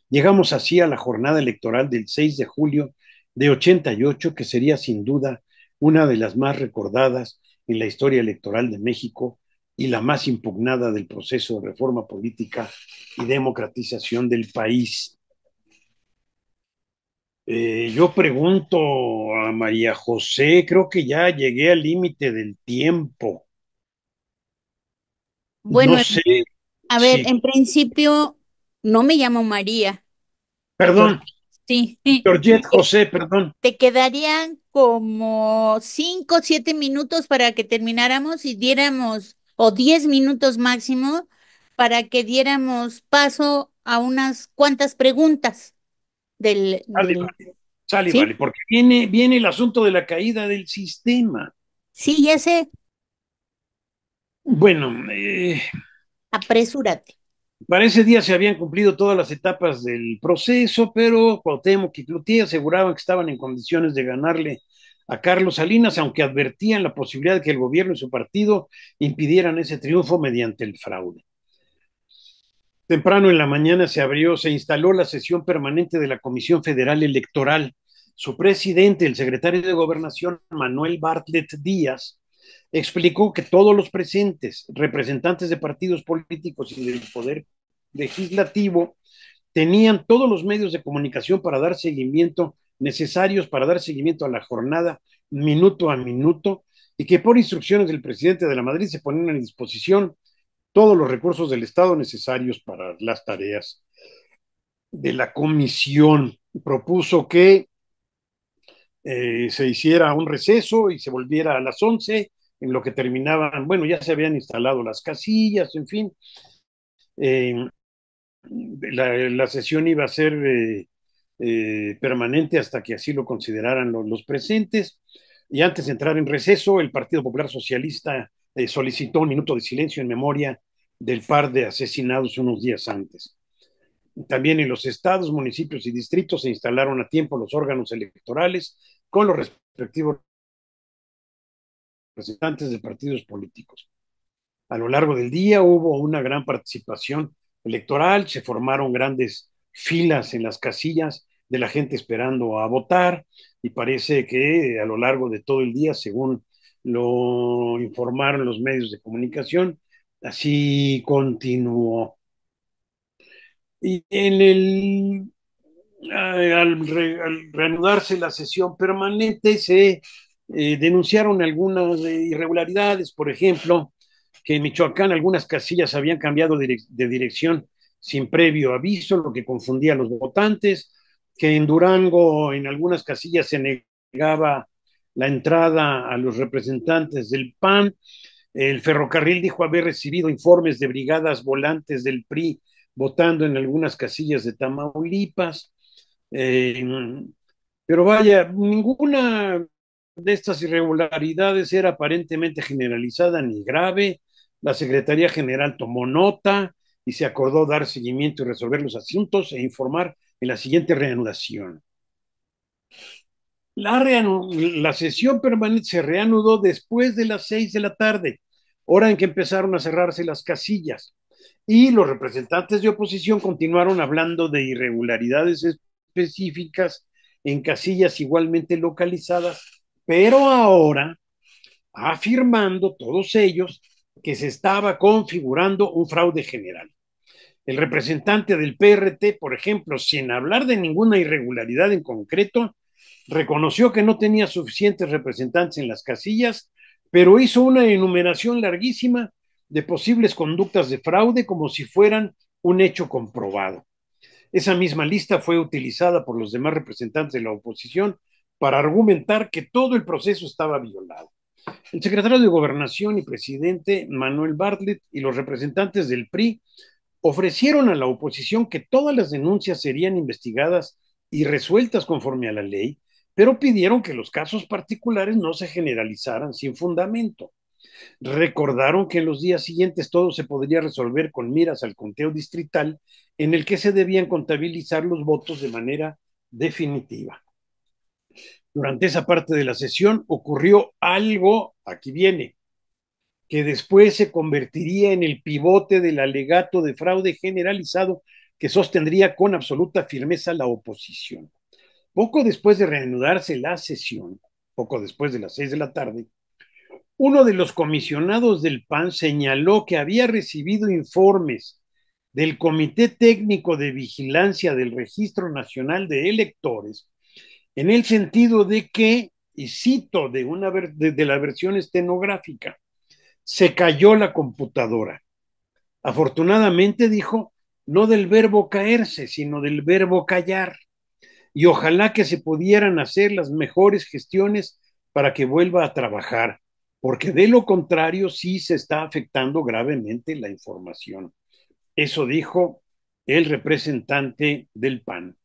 Llegamos así a la jornada electoral del 6 de julio de 88, que sería sin duda una de las más recordadas en la historia electoral de México y la más impugnada del proceso de reforma política y democratización del país. Yo pregunto a María José, creo que ya llegué al límite del tiempo. Bueno, No sé a ver, si, en principio no me llamo María, George. perdón, Sí, Georgette José, perdón. te quedarían como 5 o 7 minutos para que termináramos y diéramos, o 10 minutos máximo, para que diéramos paso a unas cuantas preguntas Sale, vale, sale, ¿sí? vale, porque viene el asunto de la caída del sistema. Sí, ya sé, Bueno, apresúrate. para ese día se habían cumplido todas las etapas del proceso, pero Cuauhtémoc y Cloutier aseguraban que estaban en condiciones de ganarle a Carlos Salinas, aunque advertían la posibilidad de que el gobierno y su partido impidieran ese triunfo mediante el fraude. Temprano en la mañana se instaló la sesión permanente de la Comisión Federal Electoral. Su presidente, el secretario de Gobernación, Manuel Bartlett Díaz, explicó que todos los presentes, representantes de partidos políticos y del Poder Legislativo, tenían todos los medios de comunicación para necesarios para dar seguimiento a la jornada minuto a minuto y que por instrucciones del presidente de la Madrid se ponían a disposición todos los recursos del Estado necesarios para las tareas de la comisión. Propuso que se hiciera un receso y se volviera a las 11, en lo que terminaban, bueno, ya se habían instalado las casillas, en fin. Eh, la sesión iba a ser permanente hasta que así lo consideraran los presentes. Y antes de entrar en receso, el Partido Popular Socialista solicitó un minuto de silencio en memoria del par de asesinados unos días antes. También en los estados, municipios y distritos se instalaron a tiempo los órganos electorales con los respectivos representantes de partidos políticos. A lo largo del día hubo una gran participación electoral, se formaron grandes filas en las casillas de la gente esperando a votar y parece que a lo largo de todo el día, según lo informaron los medios de comunicación, así continuó. Y al reanudarse la sesión permanente se denunciaron algunas irregularidades, por ejemplo, que en Michoacán algunas casillas habían cambiado de dirección sin previo aviso, lo que confundía a los votantes, que en Durango en algunas casillas se negaba la entrada a los representantes del PAN. El ferrocarril dijo haber recibido informes de brigadas volantes del PRI votando en algunas casillas de Tamaulipas. Eh, pero vaya, ninguna de estas irregularidades era aparentemente generalizada ni grave. La Secretaría General tomó nota y se acordó dar seguimiento y resolver los asuntos e informar en la siguiente reanudación. La sesión permanente se reanudó después de las 6 de la tarde, hora en que empezaron a cerrarse las casillas, y los representantes de oposición continuaron hablando de irregularidades específicas en casillas igualmente localizadas, pero ahora afirmando todos ellos que se estaba configurando un fraude general. El representante del PRT, por ejemplo, sin hablar de ninguna irregularidad en concreto, reconoció que no tenía suficientes representantes en las casillas, pero hizo una enumeración larguísima de posibles conductas de fraude como si fueran un hecho comprobado. Esa misma lista fue utilizada por los demás representantes de la oposición para argumentar que todo el proceso estaba violado. El secretario de Gobernación y presidente Manuel Bartlett y los representantes del PRI ofrecieron a la oposición que todas las denuncias serían investigadas y resueltas conforme a la ley, pero pidieron que los casos particulares no se generalizaran sin fundamento. Recordaron que en los días siguientes todo se podría resolver con miras al conteo distrital en el que se debían contabilizar los votos de manera definitiva. Durante esa parte de la sesión ocurrió algo, aquí viene, que después se convertiría en el pivote del alegato de fraude generalizado que sostendría con absoluta firmeza la oposición. Poco después de reanudarse la sesión, poco después de las 6 de la tarde, uno de los comisionados del PAN señaló que había recibido informes del Comité Técnico de Vigilancia del Registro Nacional de Electores en el sentido de que, y cito de la versión estenográfica, se cayó la computadora. Afortunadamente, dijo, no del verbo caerse, sino del verbo callar. Y ojalá que se pudieran hacer las mejores gestiones para que vuelva a trabajar, porque de lo contrario sí se está afectando gravemente la información. Eso dijo el representante del PAN.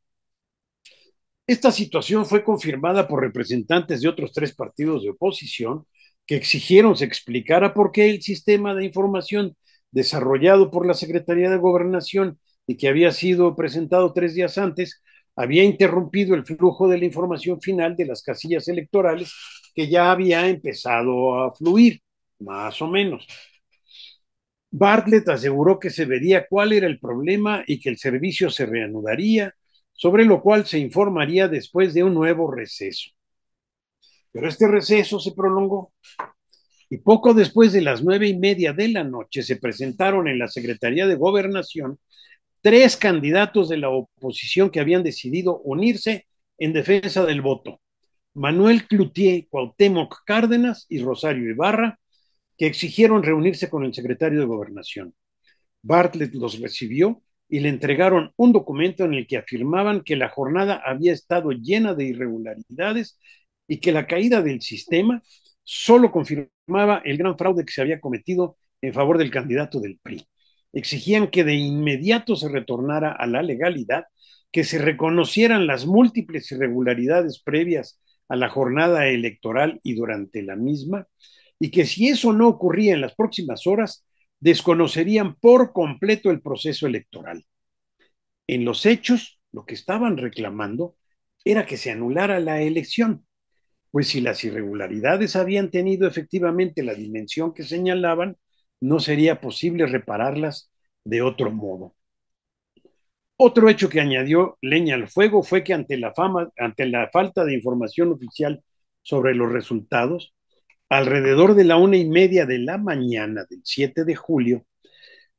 Esta situación fue confirmada por representantes de otros 3 partidos de oposición que exigieron se explicara por qué el sistema de información desarrollado por la Secretaría de Gobernación y que había sido presentado 3 días antes había interrumpido el flujo de la información final de las casillas electorales que ya había empezado a fluir, más o menos. Bartlett aseguró que se vería cuál era el problema y que el servicio se reanudaría, sobre lo cual se informaría después de un nuevo receso. Pero este receso se prolongó y poco después de las 9:30 de la noche se presentaron en la Secretaría de Gobernación 3 candidatos de la oposición que habían decidido unirse en defensa del voto. Manuel Cloutier, Cuauhtémoc Cárdenas y Rosario Ibarra, que exigieron reunirse con el secretario de Gobernación. Bartlett los recibió y le entregaron un documento en el que afirmaban que la jornada había estado llena de irregularidades y que la caída del sistema solo confirmaba el gran fraude que se había cometido en favor del candidato del PRI. Exigían que de inmediato se retornara a la legalidad, que se reconocieran las múltiples irregularidades previas a la jornada electoral y durante la misma, y que si eso no ocurría en las próximas horas, desconocerían por completo el proceso electoral. En los hechos, lo que estaban reclamando era que se anulara la elección, pues si las irregularidades habían tenido efectivamente la dimensión que señalaban, no sería posible repararlas de otro modo. Otro hecho que añadió leña al fuego fue que ante la falta de información oficial sobre los resultados, alrededor de la 1:30 de la mañana del 7 de julio,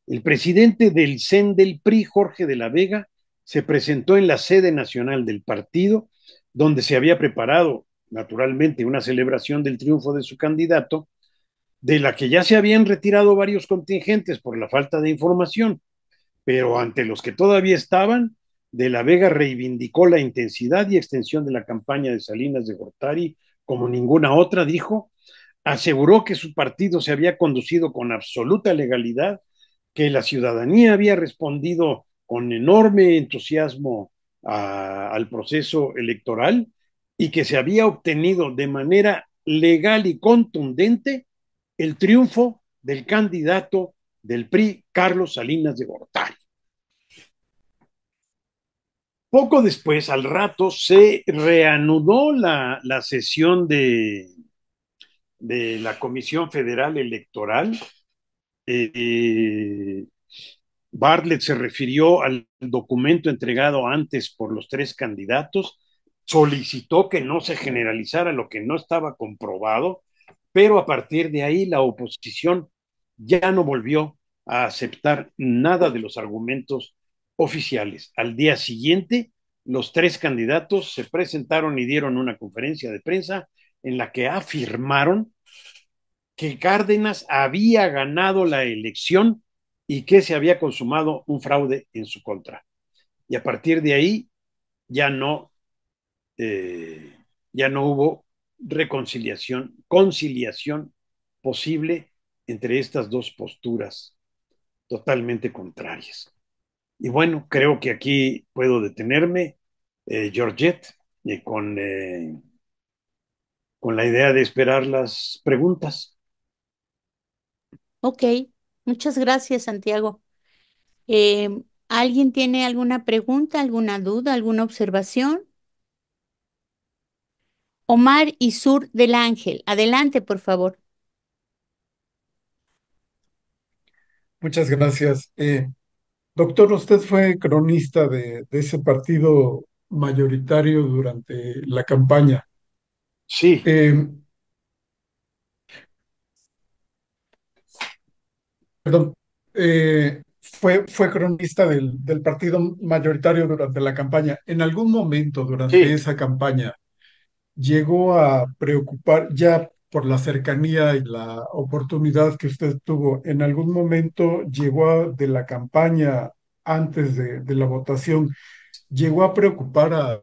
el presidente del CEN del PRI, Jorge de la Vega, se presentó en la sede nacional del partido, donde se había preparado, naturalmente, una celebración del triunfo de su candidato, de la que ya se habían retirado varios contingentes por la falta de información, pero ante los que todavía estaban, de la Vega reivindicó la intensidad y extensión de la campaña de Salinas de Gortari como ninguna otra, dijo, aseguró que su partido se había conducido con absoluta legalidad, que la ciudadanía había respondido con enorme entusiasmo al proceso electoral y que se había obtenido de manera legal y contundente el triunfo del candidato del PRI, Carlos Salinas de Gortari. Poco después, al rato, se reanudó la sesión de la Comisión Federal Electoral. Bartlett se refirió al documento entregado antes por los tres candidatos, solicitó que no se generalizara lo que no estaba comprobado, pero a partir de ahí la oposición ya no volvió a aceptar nada de los argumentos oficiales. Al día siguiente, los tres candidatos se presentaron y dieron una conferencia de prensa en la que afirmaron que Cárdenas había ganado la elección y que se había consumado un fraude en su contra. Y a partir de ahí ya no, eh, ya no hubo conciliación posible entre estas dos posturas totalmente contrarias. Y bueno, creo que aquí puedo detenerme, Georgette, con la idea de esperar las preguntas. Ok, muchas gracias, Santiago. ¿Alguien tiene alguna pregunta, alguna duda, alguna observación? Omar Isur del Ángel, adelante, por favor. Muchas gracias. Doctor, usted fue cronista de ese partido mayoritario durante la campaña. Sí, Eh, perdón, fue cronista del partido mayoritario durante la campaña. ¿En algún momento durante sí. esa campaña llegó a preocupar, ya por la cercanía y la oportunidad que usted tuvo, en algún momento de la campaña antes de la votación, llegó a preocupar a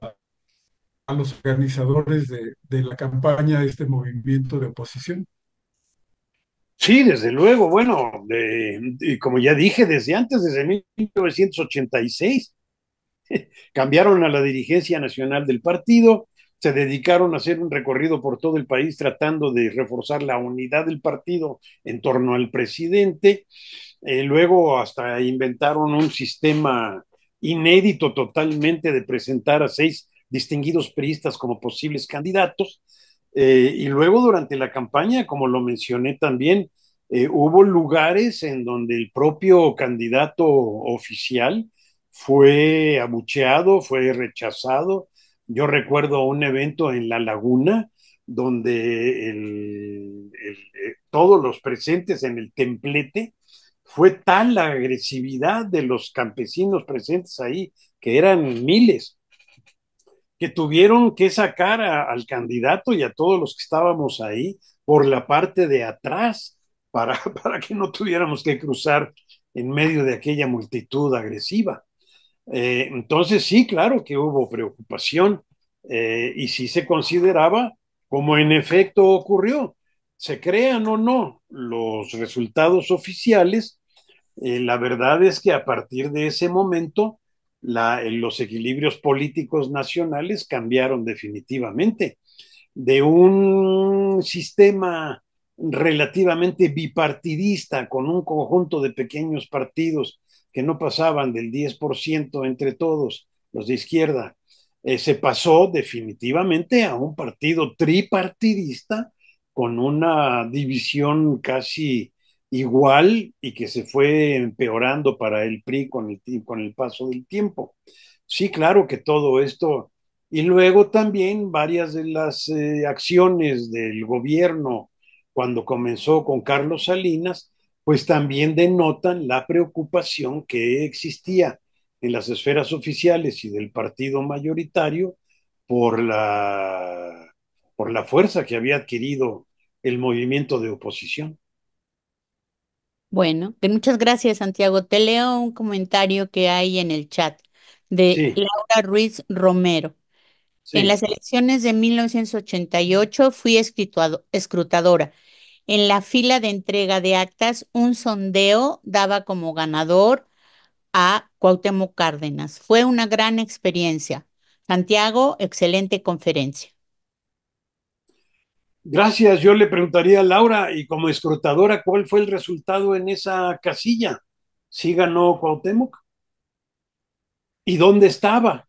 los organizadores de la campaña, este movimiento de oposición? Sí, desde luego. Bueno, como ya dije, desde antes, desde 1986, cambiaron a la dirigencia nacional del partido, se dedicaron a hacer un recorrido por todo el país tratando de reforzar la unidad del partido en torno al presidente. Luego hasta inventaron un sistema inédito totalmente de presentar a 6 distinguidos priistas como posibles candidatos. Y luego durante la campaña, como lo mencioné también, hubo lugares en donde el propio candidato oficial fue abucheado, fue rechazado. Yo recuerdo un evento en La Laguna donde todos los presentes en el templete fue tal la agresividad de los campesinos presentes ahí, que eran miles, que tuvieron que sacar al candidato y a todos los que estábamos ahí por la parte de atrás para que no tuviéramos que cruzar en medio de aquella multitud agresiva. Entonces sí, claro que hubo preocupación y sí se consideraba como en efecto ocurrió. Se crean o no los resultados oficiales, la verdad es que a partir de ese momento los equilibrios políticos nacionales cambiaron definitivamente de un sistema relativamente bipartidista con un conjunto de pequeños partidos que no pasaban del 10% entre todos, los de izquierda, se pasó definitivamente a un partido tripartidista con una división casi igual y que se fue empeorando para el PRI con el paso del tiempo. Sí, claro que todo esto y luego también varias de las acciones del gobierno cuando comenzó con Carlos Salinas, pues también denotan la preocupación que existía en las esferas oficiales y del partido mayoritario por por la fuerza que había adquirido el movimiento de oposición. Bueno, muchas gracias, Santiago. Te leo un comentario que hay en el chat de Sí, Laura Ruiz Romero. En sí. las elecciones de 1988 fui escrutadora. En la fila de entrega de actas, un sondeo daba como ganador a Cuauhtémoc Cárdenas. Fue una gran experiencia. Santiago, excelente conferencia. Gracias. Yo le preguntaría a Laura, y como escrutadora, ¿cuál fue el resultado en esa casilla? ¿Sí ganó Cuauhtémoc? ¿Y dónde estaba?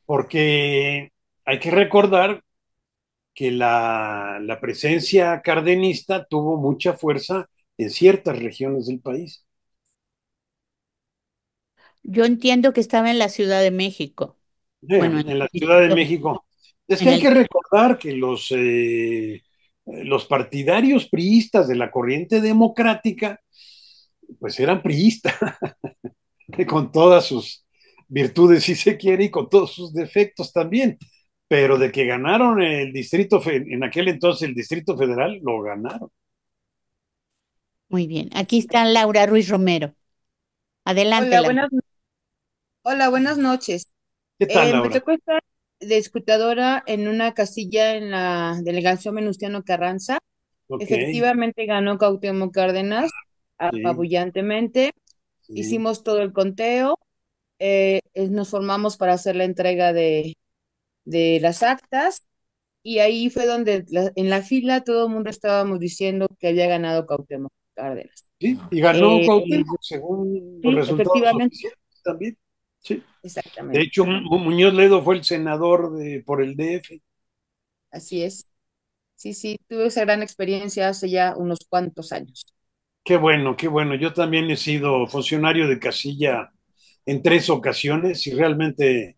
Porque hay que recordar que la presencia cardenista tuvo mucha fuerza en ciertas regiones del país. Yo entiendo que estaba en la Ciudad de México. Bueno, En la Ciudad de México. Es que en hay el que recordar que los partidarios priistas de la corriente democrática, pues eran priistas, con todas sus virtudes, si se quiere, y con todos sus defectos también. Pero de que ganaron el distrito, en aquel entonces el Distrito Federal, lo ganaron. Muy bien. Aquí está Laura Ruiz Romero. Adelante, Hola, Laura. hola, buenas noches. ¿Qué tal, Me Laura? tocó estar de escrutadora en una casilla en la delegación Venustiano Carranza. Ok, Efectivamente ganó Cuauhtémoc Cárdenas sí, apabullantemente. sí. Hicimos todo el conteo. Nos formamos para hacer la entrega de las actas y ahí fue donde en la fila todo el mundo estábamos diciendo que había ganado Cuauhtémoc Cárdenas. Sí, y ganó Eh, Cuauhtémoc según los sí, resultados efectivamente, oficiales también. Sí. De exactamente, hecho, Muñoz Ledo fue el senador por el DF. así es. Sí, sí, tuve esa gran experiencia hace ya unos cuantos años. Qué bueno, qué bueno. Yo también he sido funcionario de casilla en 3 ocasiones y realmente,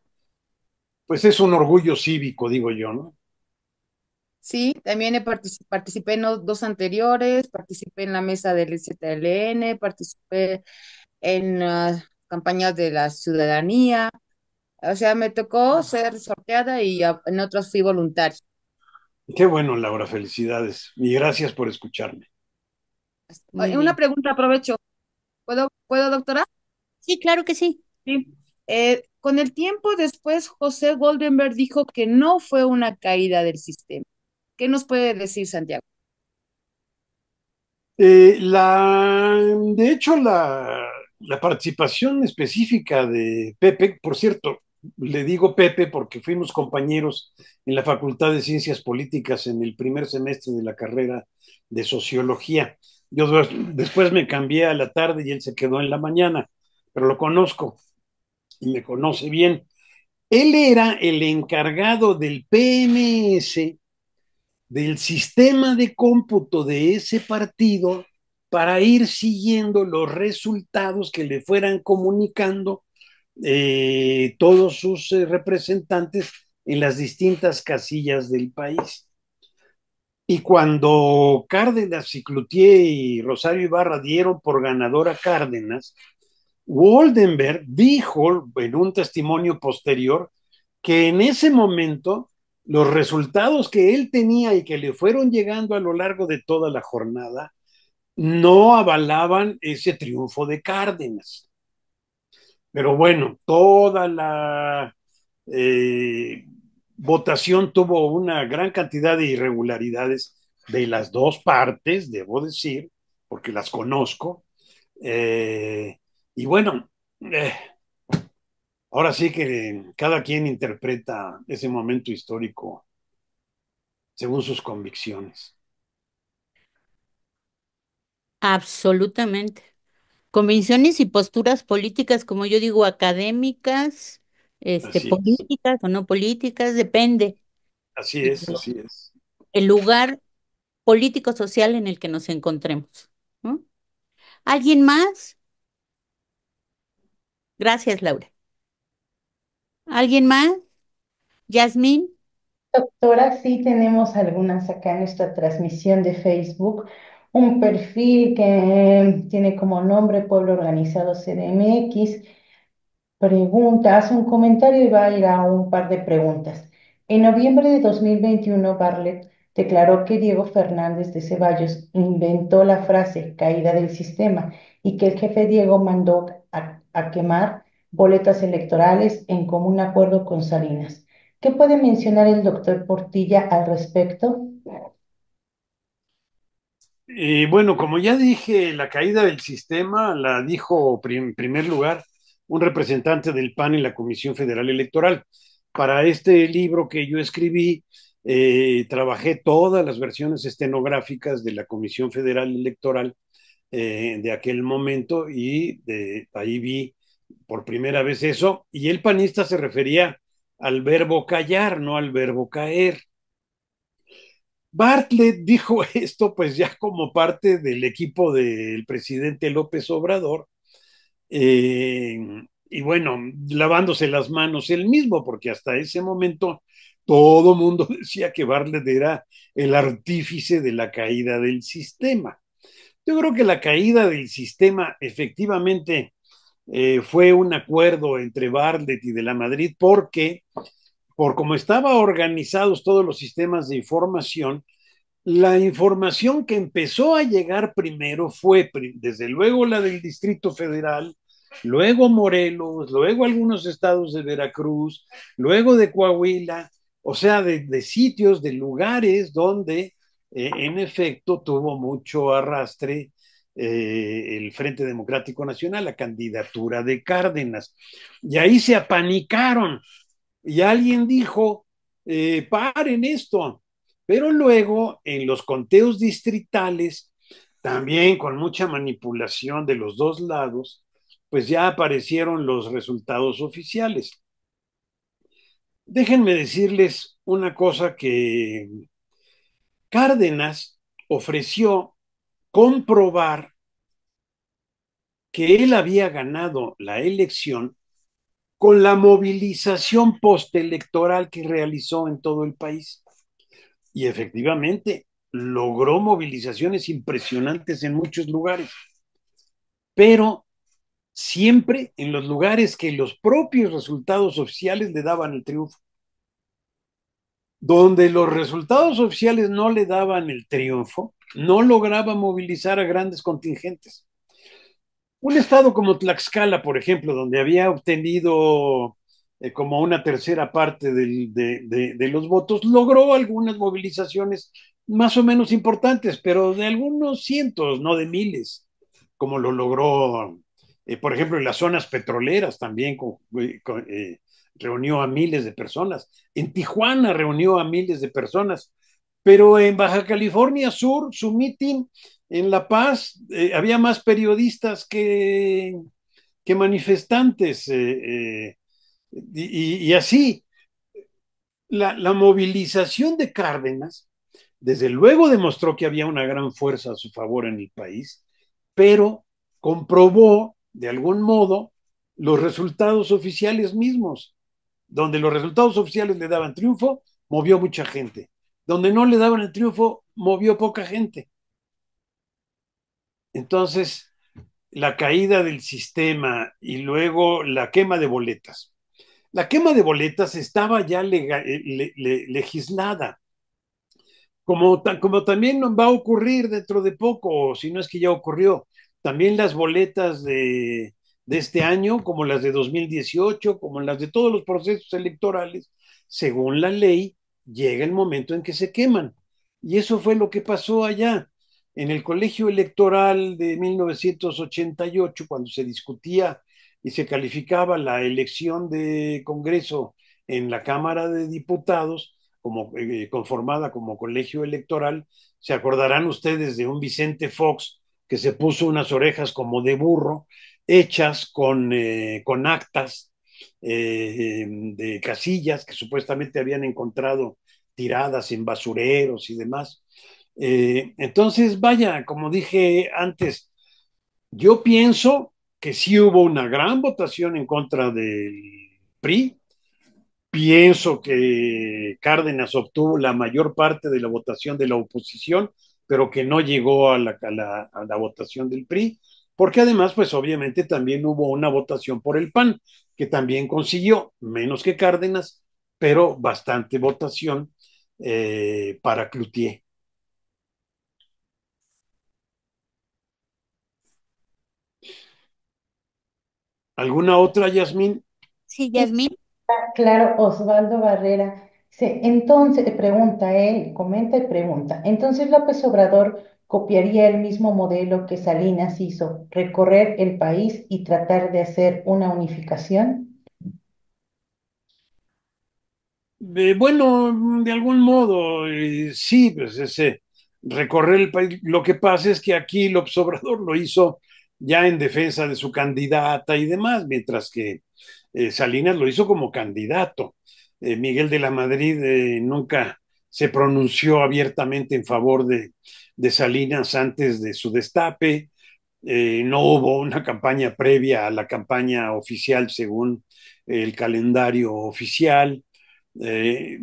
pues es un orgullo cívico, digo yo, ¿no? Sí, también participé en los dos anteriores, participé en la mesa del ZLN, participé en campañas de la ciudadanía, o sea, me tocó ser sorteada y en otros fui voluntaria. Qué bueno, Laura, felicidades. Y gracias por escucharme. Muy Una bien. pregunta, aprovecho. ¿Puedo, doctora? Sí, claro que sí. Sí. Con el tiempo después, José Goldenberg dijo que no fue una caída del sistema. ¿Qué nos puede decir Santiago? De hecho, la participación específica de Pepe, por cierto, le digo Pepe porque fuimos compañeros en la Facultad de Ciencias Políticas en el primer semestre de la carrera de Sociología. Yo después me cambié a la tarde y él se quedó en la mañana, pero lo conozco y me conoce bien. Él era el encargado del PMS, del sistema de cómputo de ese partido para ir siguiendo los resultados que le fueran comunicando todos sus representantes en las distintas casillas del país. Y cuando Cárdenas, Ciclutier y Rosario Ibarra dieron por ganador a Cárdenas, Woldenberg dijo en un testimonio posterior que en ese momento los resultados que él tenía y que le fueron llegando a lo largo de toda la jornada no avalaban ese triunfo de Cárdenas. Pero bueno, toda la votación tuvo una gran cantidad de irregularidades de las dos partes, debo decir, porque las conozco. Y bueno, ahora sí que cada quien interpreta ese momento histórico según sus convicciones. Absolutamente. Convicciones y posturas políticas, como yo digo, académicas, Así es, políticas o no políticas, depende así es, así es. el lugar político social en el que nos encontremos, ¿no? ¿Alguien más? Gracias, Laura. ¿Alguien más? Yasmín. Doctora, sí tenemos algunas acá en nuestra transmisión de Facebook, un perfil que tiene como nombre Pueblo Organizado CDMX. Pregunta, hace un comentario y va a ir a un par de preguntas. En noviembre de 2021, Bartlett declaró que Diego Fernández de Ceballos inventó la frase caída del sistema y que el jefe Diego mandó a quemar boletas electorales en común acuerdo con Salinas. ¿Qué puede mencionar el doctor Portilla al respecto? Bueno, como ya dije, la caída del sistema la dijo en primer lugar un representante del PAN en la Comisión Federal Electoral. Para este libro que yo escribí, trabajé todas las versiones estenográficas de la Comisión Federal Electoral de aquel momento y ahí vi por primera vez eso. Y el panista se refería al verbo callar, no al verbo caer. Bartlett dijo esto pues ya como parte del equipo del presidente López Obrador, eh, y bueno, lavándose las manos él mismo, porque hasta ese momento todo mundo decía que Bartlett era el artífice de la caída del sistema. Yo creo que la caída del sistema efectivamente fue un acuerdo entre Bartlett y de la Madrid porque, por como estaban organizados todos los sistemas de información, la información que empezó a llegar primero fue, desde luego, la del Distrito Federal, luego Morelos, luego algunos estados de Veracruz, luego de Coahuila, o sea, de sitios, de lugares donde, en efecto, tuvo mucho arrastre el Frente Democrático Nacional, la candidatura de Cárdenas. Y ahí se apanicaron y alguien dijo, paren esto. Pero luego, en los conteos distritales, también con mucha manipulación de los dos lados, pues ya aparecieron los resultados oficiales. Déjenme decirles una cosa que Cárdenas ofreció comprobar que él había ganado la elección con la movilización postelectoral que realizó en todo el país. Y efectivamente logró movilizaciones impresionantes en muchos lugares, pero siempre en los lugares que los propios resultados oficiales le daban el triunfo. Donde los resultados oficiales no le daban el triunfo, no lograba movilizar a grandes contingentes. Un estado como Tlaxcala, por ejemplo, donde había obtenido como una tercera parte de los votos, logró algunas movilizaciones más o menos importantes, pero de algunos cientos, no de miles, como lo logró, por ejemplo, en las zonas petroleras también reunió a miles de personas. En Tijuana reunió a miles de personas, pero en Baja California Sur, su mitin en La Paz, había más periodistas que manifestantes, y así. La movilización de Cárdenas, desde luego, demostró que había una gran fuerza a su favor en el país, pero comprobó, de algún modo, los resultados oficiales mismos. Donde los resultados oficiales le daban triunfo, movió mucha gente. Donde no le daban el triunfo, movió poca gente. Entonces, la caída del sistema y luego la quema de boletas. La quema de boletas estaba ya legislada, como también va a ocurrir dentro de poco, si no es que ya ocurrió. También las boletas de este año, como las de 2018, como las de todos los procesos electorales, según la ley, llega el momento en que se queman. Y eso fue lo que pasó allá. En el colegio electoral de 1988, cuando se discutía y se calificaba la elección de Congreso en la Cámara de Diputados, como, conformada como colegio electoral, se acordarán ustedes de un Vicente Fox que se puso unas orejas como de burro, hechas con actas de casillas que supuestamente habían encontrado tiradas en basureros y demás. Entonces, vaya, como dije antes, yo pienso que sí hubo una gran votación en contra del PRI. Pienso que Cárdenas obtuvo la mayor parte de la votación de la oposición, pero que no llegó a la votación del PRI, porque además, pues obviamente también hubo una votación por el PAN, que también consiguió menos que Cárdenas, pero bastante votación para Cloutier. ¿Alguna otra, Yasmín? Sí, Sí, Yasmín. claro, Osvaldo Barrera. Entonces, pregunta él, comenta y pregunta. Entonces López Obrador copiaría el mismo modelo que Salinas hizo, recorrer el país y tratar de hacer una unificación. Bueno, de algún modo, sí, pues ese recorrer el país. Lo que pasa es que aquí López Obrador lo hizo ya en defensa de su candidata y demás, mientras que Salinas lo hizo como candidato. Miguel de la Madrid nunca se pronunció abiertamente en favor de Salinas antes de su destape. No hubo una campaña previa a la campaña oficial según el calendario oficial. Eh,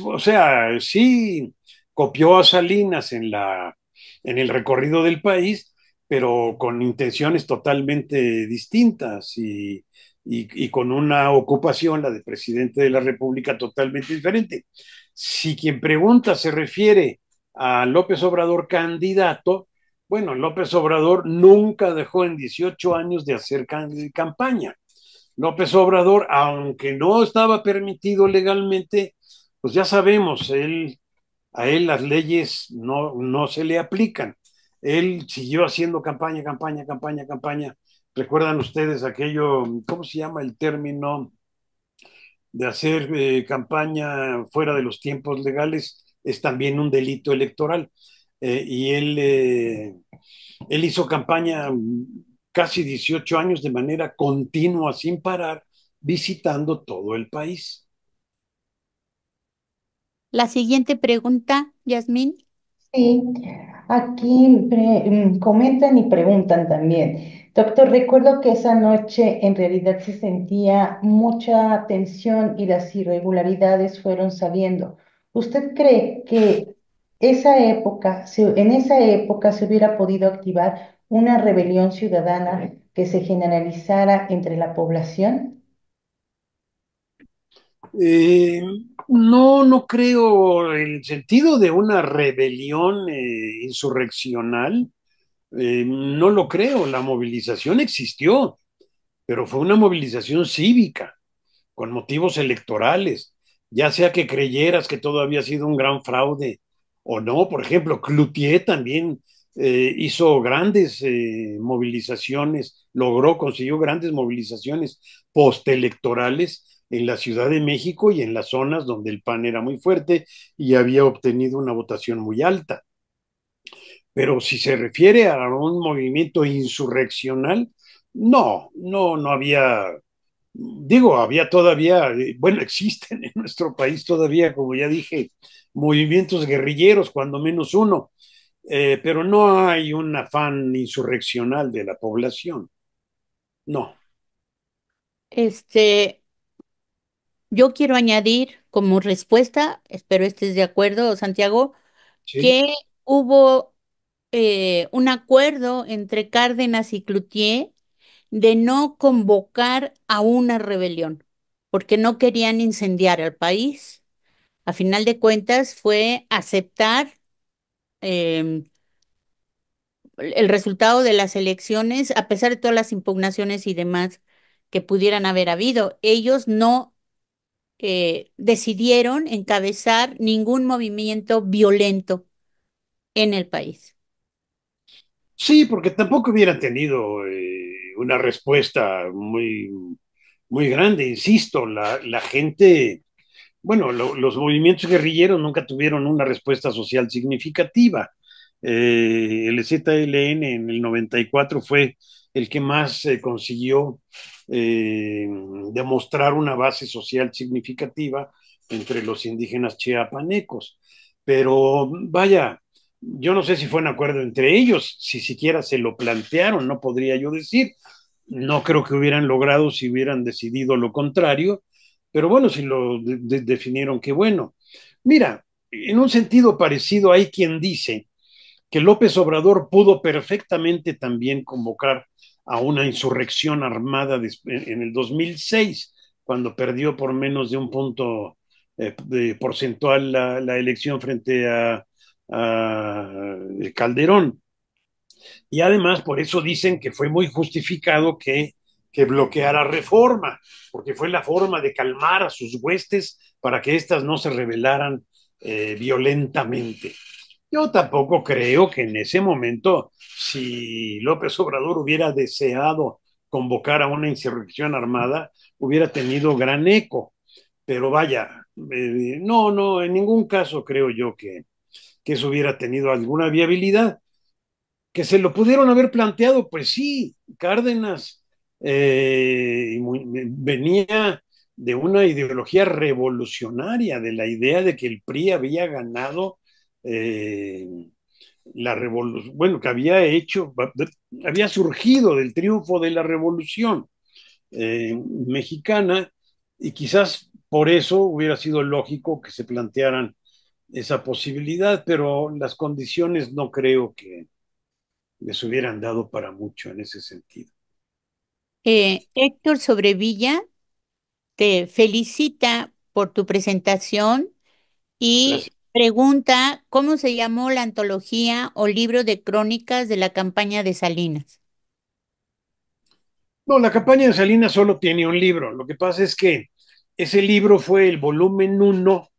o sea, sí copió a Salinas en el recorrido del país, pero con intenciones totalmente distintas y con una ocupación, la de presidente de la República, totalmente diferente. Si quien pregunta se refiere a López Obrador candidato, bueno, López Obrador nunca dejó en 18 años de hacer campaña. López Obrador, aunque no estaba permitido legalmente, pues ya sabemos, a él las leyes no se le aplican. Él siguió haciendo campaña, campaña, campaña, campaña. ¿Recuerdan ustedes aquello, cómo se llama el término de hacer campaña fuera de los tiempos legales? Es también un delito electoral. Y él hizo campaña casi 18 años de manera continua, sin parar, visitando todo el país. La siguiente pregunta, Yasmín. Sí, aquí comentan y preguntan también. Doctor, recuerdo que esa noche en realidad se sentía mucha tensión y las irregularidades fueron saliendo. ¿Usted cree que en esa época se hubiera podido activar una rebelión ciudadana que se generalizara entre la población? Eh, no creo el sentido de una rebelión insurreccional, no lo creo. La movilización existió, pero fue una movilización cívica, con motivos electorales, ya sea que creyeras que todo había sido un gran fraude o no. Por ejemplo, Cloutier también hizo grandes movilizaciones, consiguió grandes movilizaciones postelectorales en la Ciudad de México y en las zonas donde el PAN era muy fuerte y había obtenido una votación muy alta. Pero si se refiere a un movimiento insurreccional, no había. Digo, había todavía, bueno, existen en nuestro país todavía, como ya dije, movimientos guerrilleros, cuando menos uno, pero no hay un afán insurreccional de la población, no. Este, yo quiero añadir como respuesta, espero estés de acuerdo, Santiago, Sí. que hubo un acuerdo entre Cárdenas y Cloutier de no convocar a una rebelión. porque no querían incendiar al país. A final de cuentas fue aceptar em, el resultado de las elecciones, a pesar de todas las impugnaciones y demás que pudieran haber habido. Ellos no decidieron encabezar ningún movimiento violento en el país. Sí, porque tampoco hubiera tenido una respuesta muy grande, insisto, la gente, bueno, los movimientos guerrilleros nunca tuvieron una respuesta social significativa. El ZLN en el 94 fue el que más consiguió eh, demostrar una base social significativa entre los indígenas chiapanecos. Pero vaya, yo no sé si fue un acuerdo entre ellos, si siquiera se lo plantearon, no podría yo decir. No creo que hubieran logrado si hubieran decidido lo contrario, pero bueno, si lo definieron, qué bueno. Mira, en un sentido parecido hay quien dice que López Obrador pudo perfectamente también convocar a una insurrección armada en el 2006, cuando perdió por menos de un punto porcentual la elección frente a Calderón. Y además, por eso dicen que fue muy justificado que bloqueara Reforma, porque fue la forma de calmar a sus huestes para que éstas no se rebelaran violentamente. Yo tampoco creo que en ese momento, si López Obrador hubiera deseado convocar a una insurrección armada, hubiera tenido gran eco. Pero vaya, no, en ningún caso creo yo que eso hubiera tenido alguna viabilidad. Que se lo pudieron haber planteado, pues sí, Cárdenas venía de una ideología revolucionaria, de la idea de que el PRI había ganado eh, la revolución, bueno, que había surgido del triunfo de la revolución mexicana, y quizás por eso hubiera sido lógico que se plantearan esa posibilidad, pero las condiciones no creo que les hubieran dado para mucho en ese sentido. Héctor Sobrevilla te felicita por tu presentación y Gracias. pregunta cómo se llamó la antología o libro de crónicas de la campaña de Salinas. No, la campaña de Salinas solo tiene un libro. Lo que pasa es que ese libro fue el volumen uno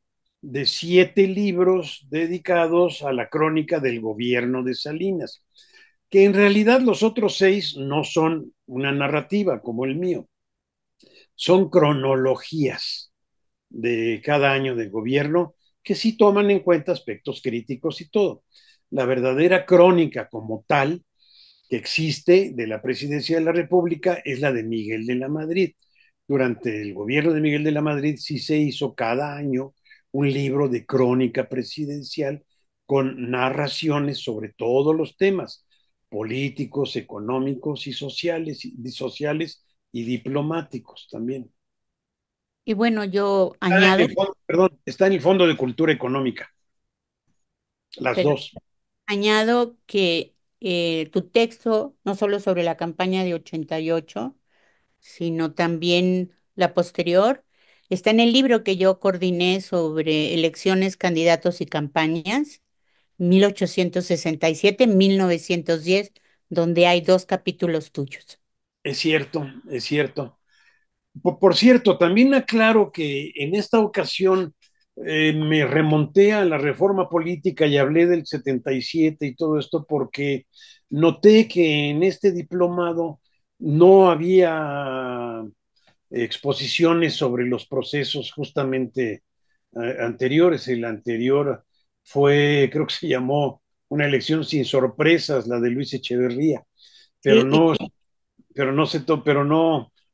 de 7 libros dedicados a la crónica del gobierno de Salinas, que en realidad los otros 6 no son una narrativa como el mío, son cronologías de cada año del gobierno que sí toman en cuenta aspectos críticos y todo. La verdadera crónica como tal que existe de la presidencia de la República es la de Miguel de la Madrid. Durante el gobierno de Miguel de la Madrid sí se hizo cada año un libro de crónica presidencial con narraciones sobre todos los temas políticos, económicos y diplomáticos también. Y bueno, yo Está en añado, el fondo, perdón, está en el Fondo de Cultura Económica, las pero dos. añado que tu texto, no solo sobre la campaña de 88, sino también la posterior, está en el libro que yo coordiné sobre elecciones, candidatos y campañas, 1867-1910, donde hay 2 capítulos tuyos. Es cierto, es cierto. Por cierto, también aclaro que en esta ocasión me remonté a la reforma política y hablé del 77 y todo esto porque noté que en este diplomado no había exposiciones sobre los procesos justamente anteriores. El anterior fue, creo que se llamó Una elección sin sorpresas, la de Luis Echeverría, pero Sí, no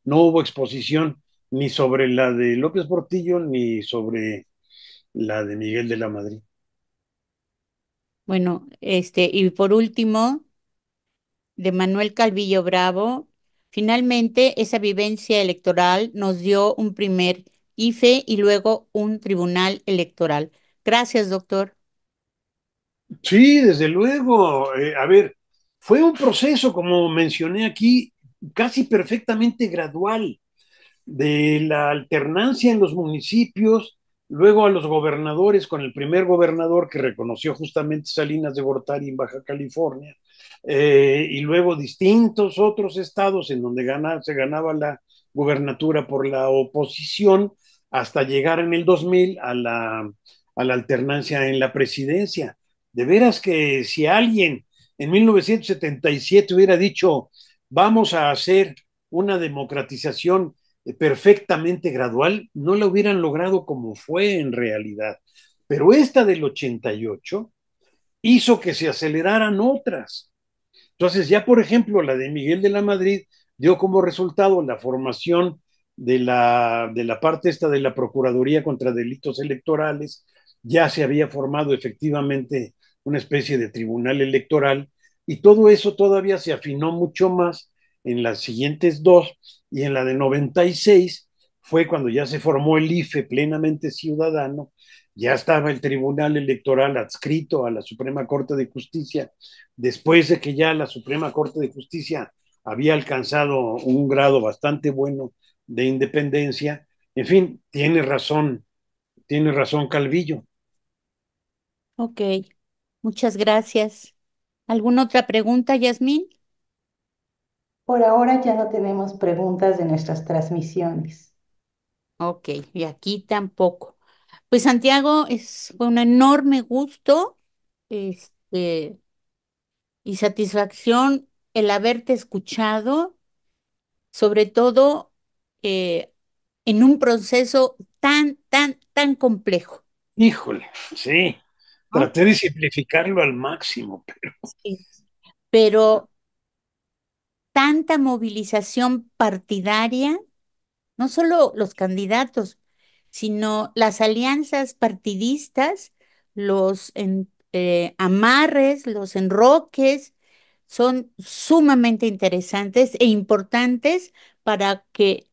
no hubo exposición ni sobre la de López Portillo ni sobre la de Miguel de la Madrid. bueno, y por último, de Manuel Calvillo Bravo, finalmente esa vivencia electoral nos dio un primer IFE y luego un tribunal electoral. Gracias, doctor. Sí, desde luego. A ver, fue un proceso, como mencioné aquí, casi perfectamente gradual. de la alternancia en los municipios, luego a los gobernadores, con el primer gobernador que reconoció justamente Salinas de Gortari en Baja California, y luego distintos otros estados en donde se ganaba la gubernatura por la oposición, hasta llegar en el 2000 a la alternancia en la presidencia. De veras que si alguien en 1977 hubiera dicho, vamos a hacer una democratización perfectamente gradual, no la hubieran logrado como fue en realidad. Pero esta del 88 hizo que se aceleraran otras. Entonces, ya por ejemplo, la de Miguel de la Madrid dio como resultado la formación de la parte esta de la Procuraduría contra Delitos Electorales, ya se había formado efectivamente una especie de tribunal electoral y todo eso todavía se afinó mucho más en las siguientes dos y en la de 96 fue cuando ya se formó el IFE plenamente ciudadano, ya estaba el tribunal electoral adscrito a la Suprema Corte de Justicia, después de que ya la Suprema Corte de Justicia había alcanzado un grado bastante bueno de independencia. En fin, tiene razón Calvillo. Ok, muchas gracias. ¿Alguna otra pregunta, Yasmín? Por ahora ya no tenemos preguntas de nuestras transmisiones. Ok, y aquí tampoco. Pues Santiago, fue un enorme gusto, este, y satisfacción el haberte escuchado, sobre todo eh, en un proceso tan, tan, tan complejo, Híjole, sí, ¿no? traté de simplificarlo al máximo, pero Sí. Pero tanta movilización partidaria, no solo los candidatos, sino las alianzas partidistas, amarres, los enroques, son sumamente interesantes e importantes para que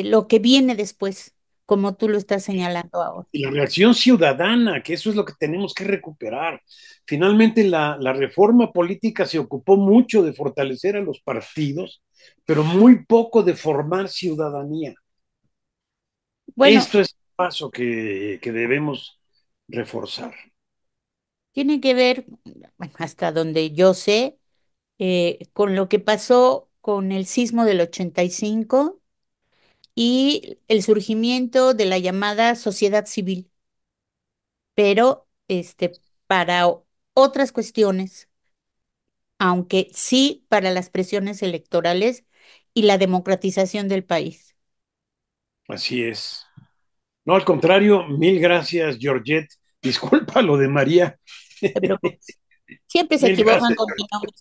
lo que viene después, como tú lo estás señalando ahora. y la reacción ciudadana, que eso es lo que tenemos que recuperar. Finalmente, la reforma política se ocupó mucho de fortalecer a los partidos, pero muy poco de formar ciudadanía. Bueno, Esto es un paso que debemos reforzar. tiene que ver, bueno, hasta donde yo sé, con lo que pasó con el sismo del 85 y el surgimiento de la llamada sociedad civil, pero para otras cuestiones, aunque sí para las presiones electorales y la democratización del país. Así es. No, al contrario, mil gracias, Georgette. Disculpa lo de María. No te preocupes. Siempre se Mil equivocan gracias. con mi nombre.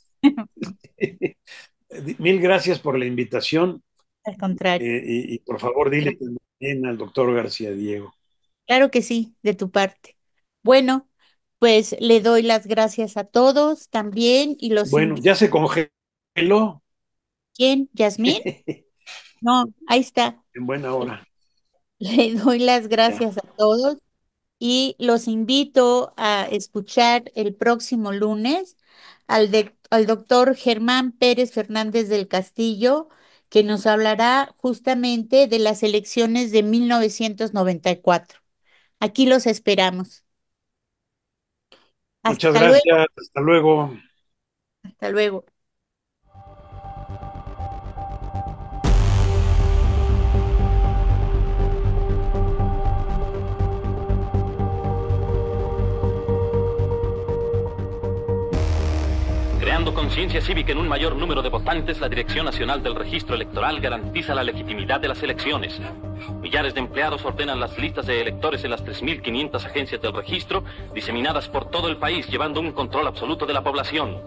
Mil gracias por la invitación Al contrario. y por favor dile también al doctor García Diego. Claro que sí, de tu parte. Bueno, pues le doy las gracias a todos también y los Bueno, invito. ya se congeló ¿Quién? ¿Yasmín? No, ahí está. en buena hora. Le doy las Ya. gracias a todos y los invito a escuchar el próximo lunes al doctor Germán Pérez Fernández del Castillo, que nos hablará justamente de las elecciones de 1994. Aquí los esperamos. Muchas Hasta luego, gracias. Hasta luego. hasta luego. Creando conciencia cívica en un mayor número de votantes, la Dirección Nacional del Registro Electoral garantiza la legitimidad de las elecciones. Millares de empleados ordenan las listas de electores en las 3.500 agencias del registro, diseminadas por todo el país, llevando un control absoluto de la población.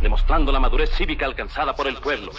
Demostrando la madurez cívica alcanzada por el pueblo.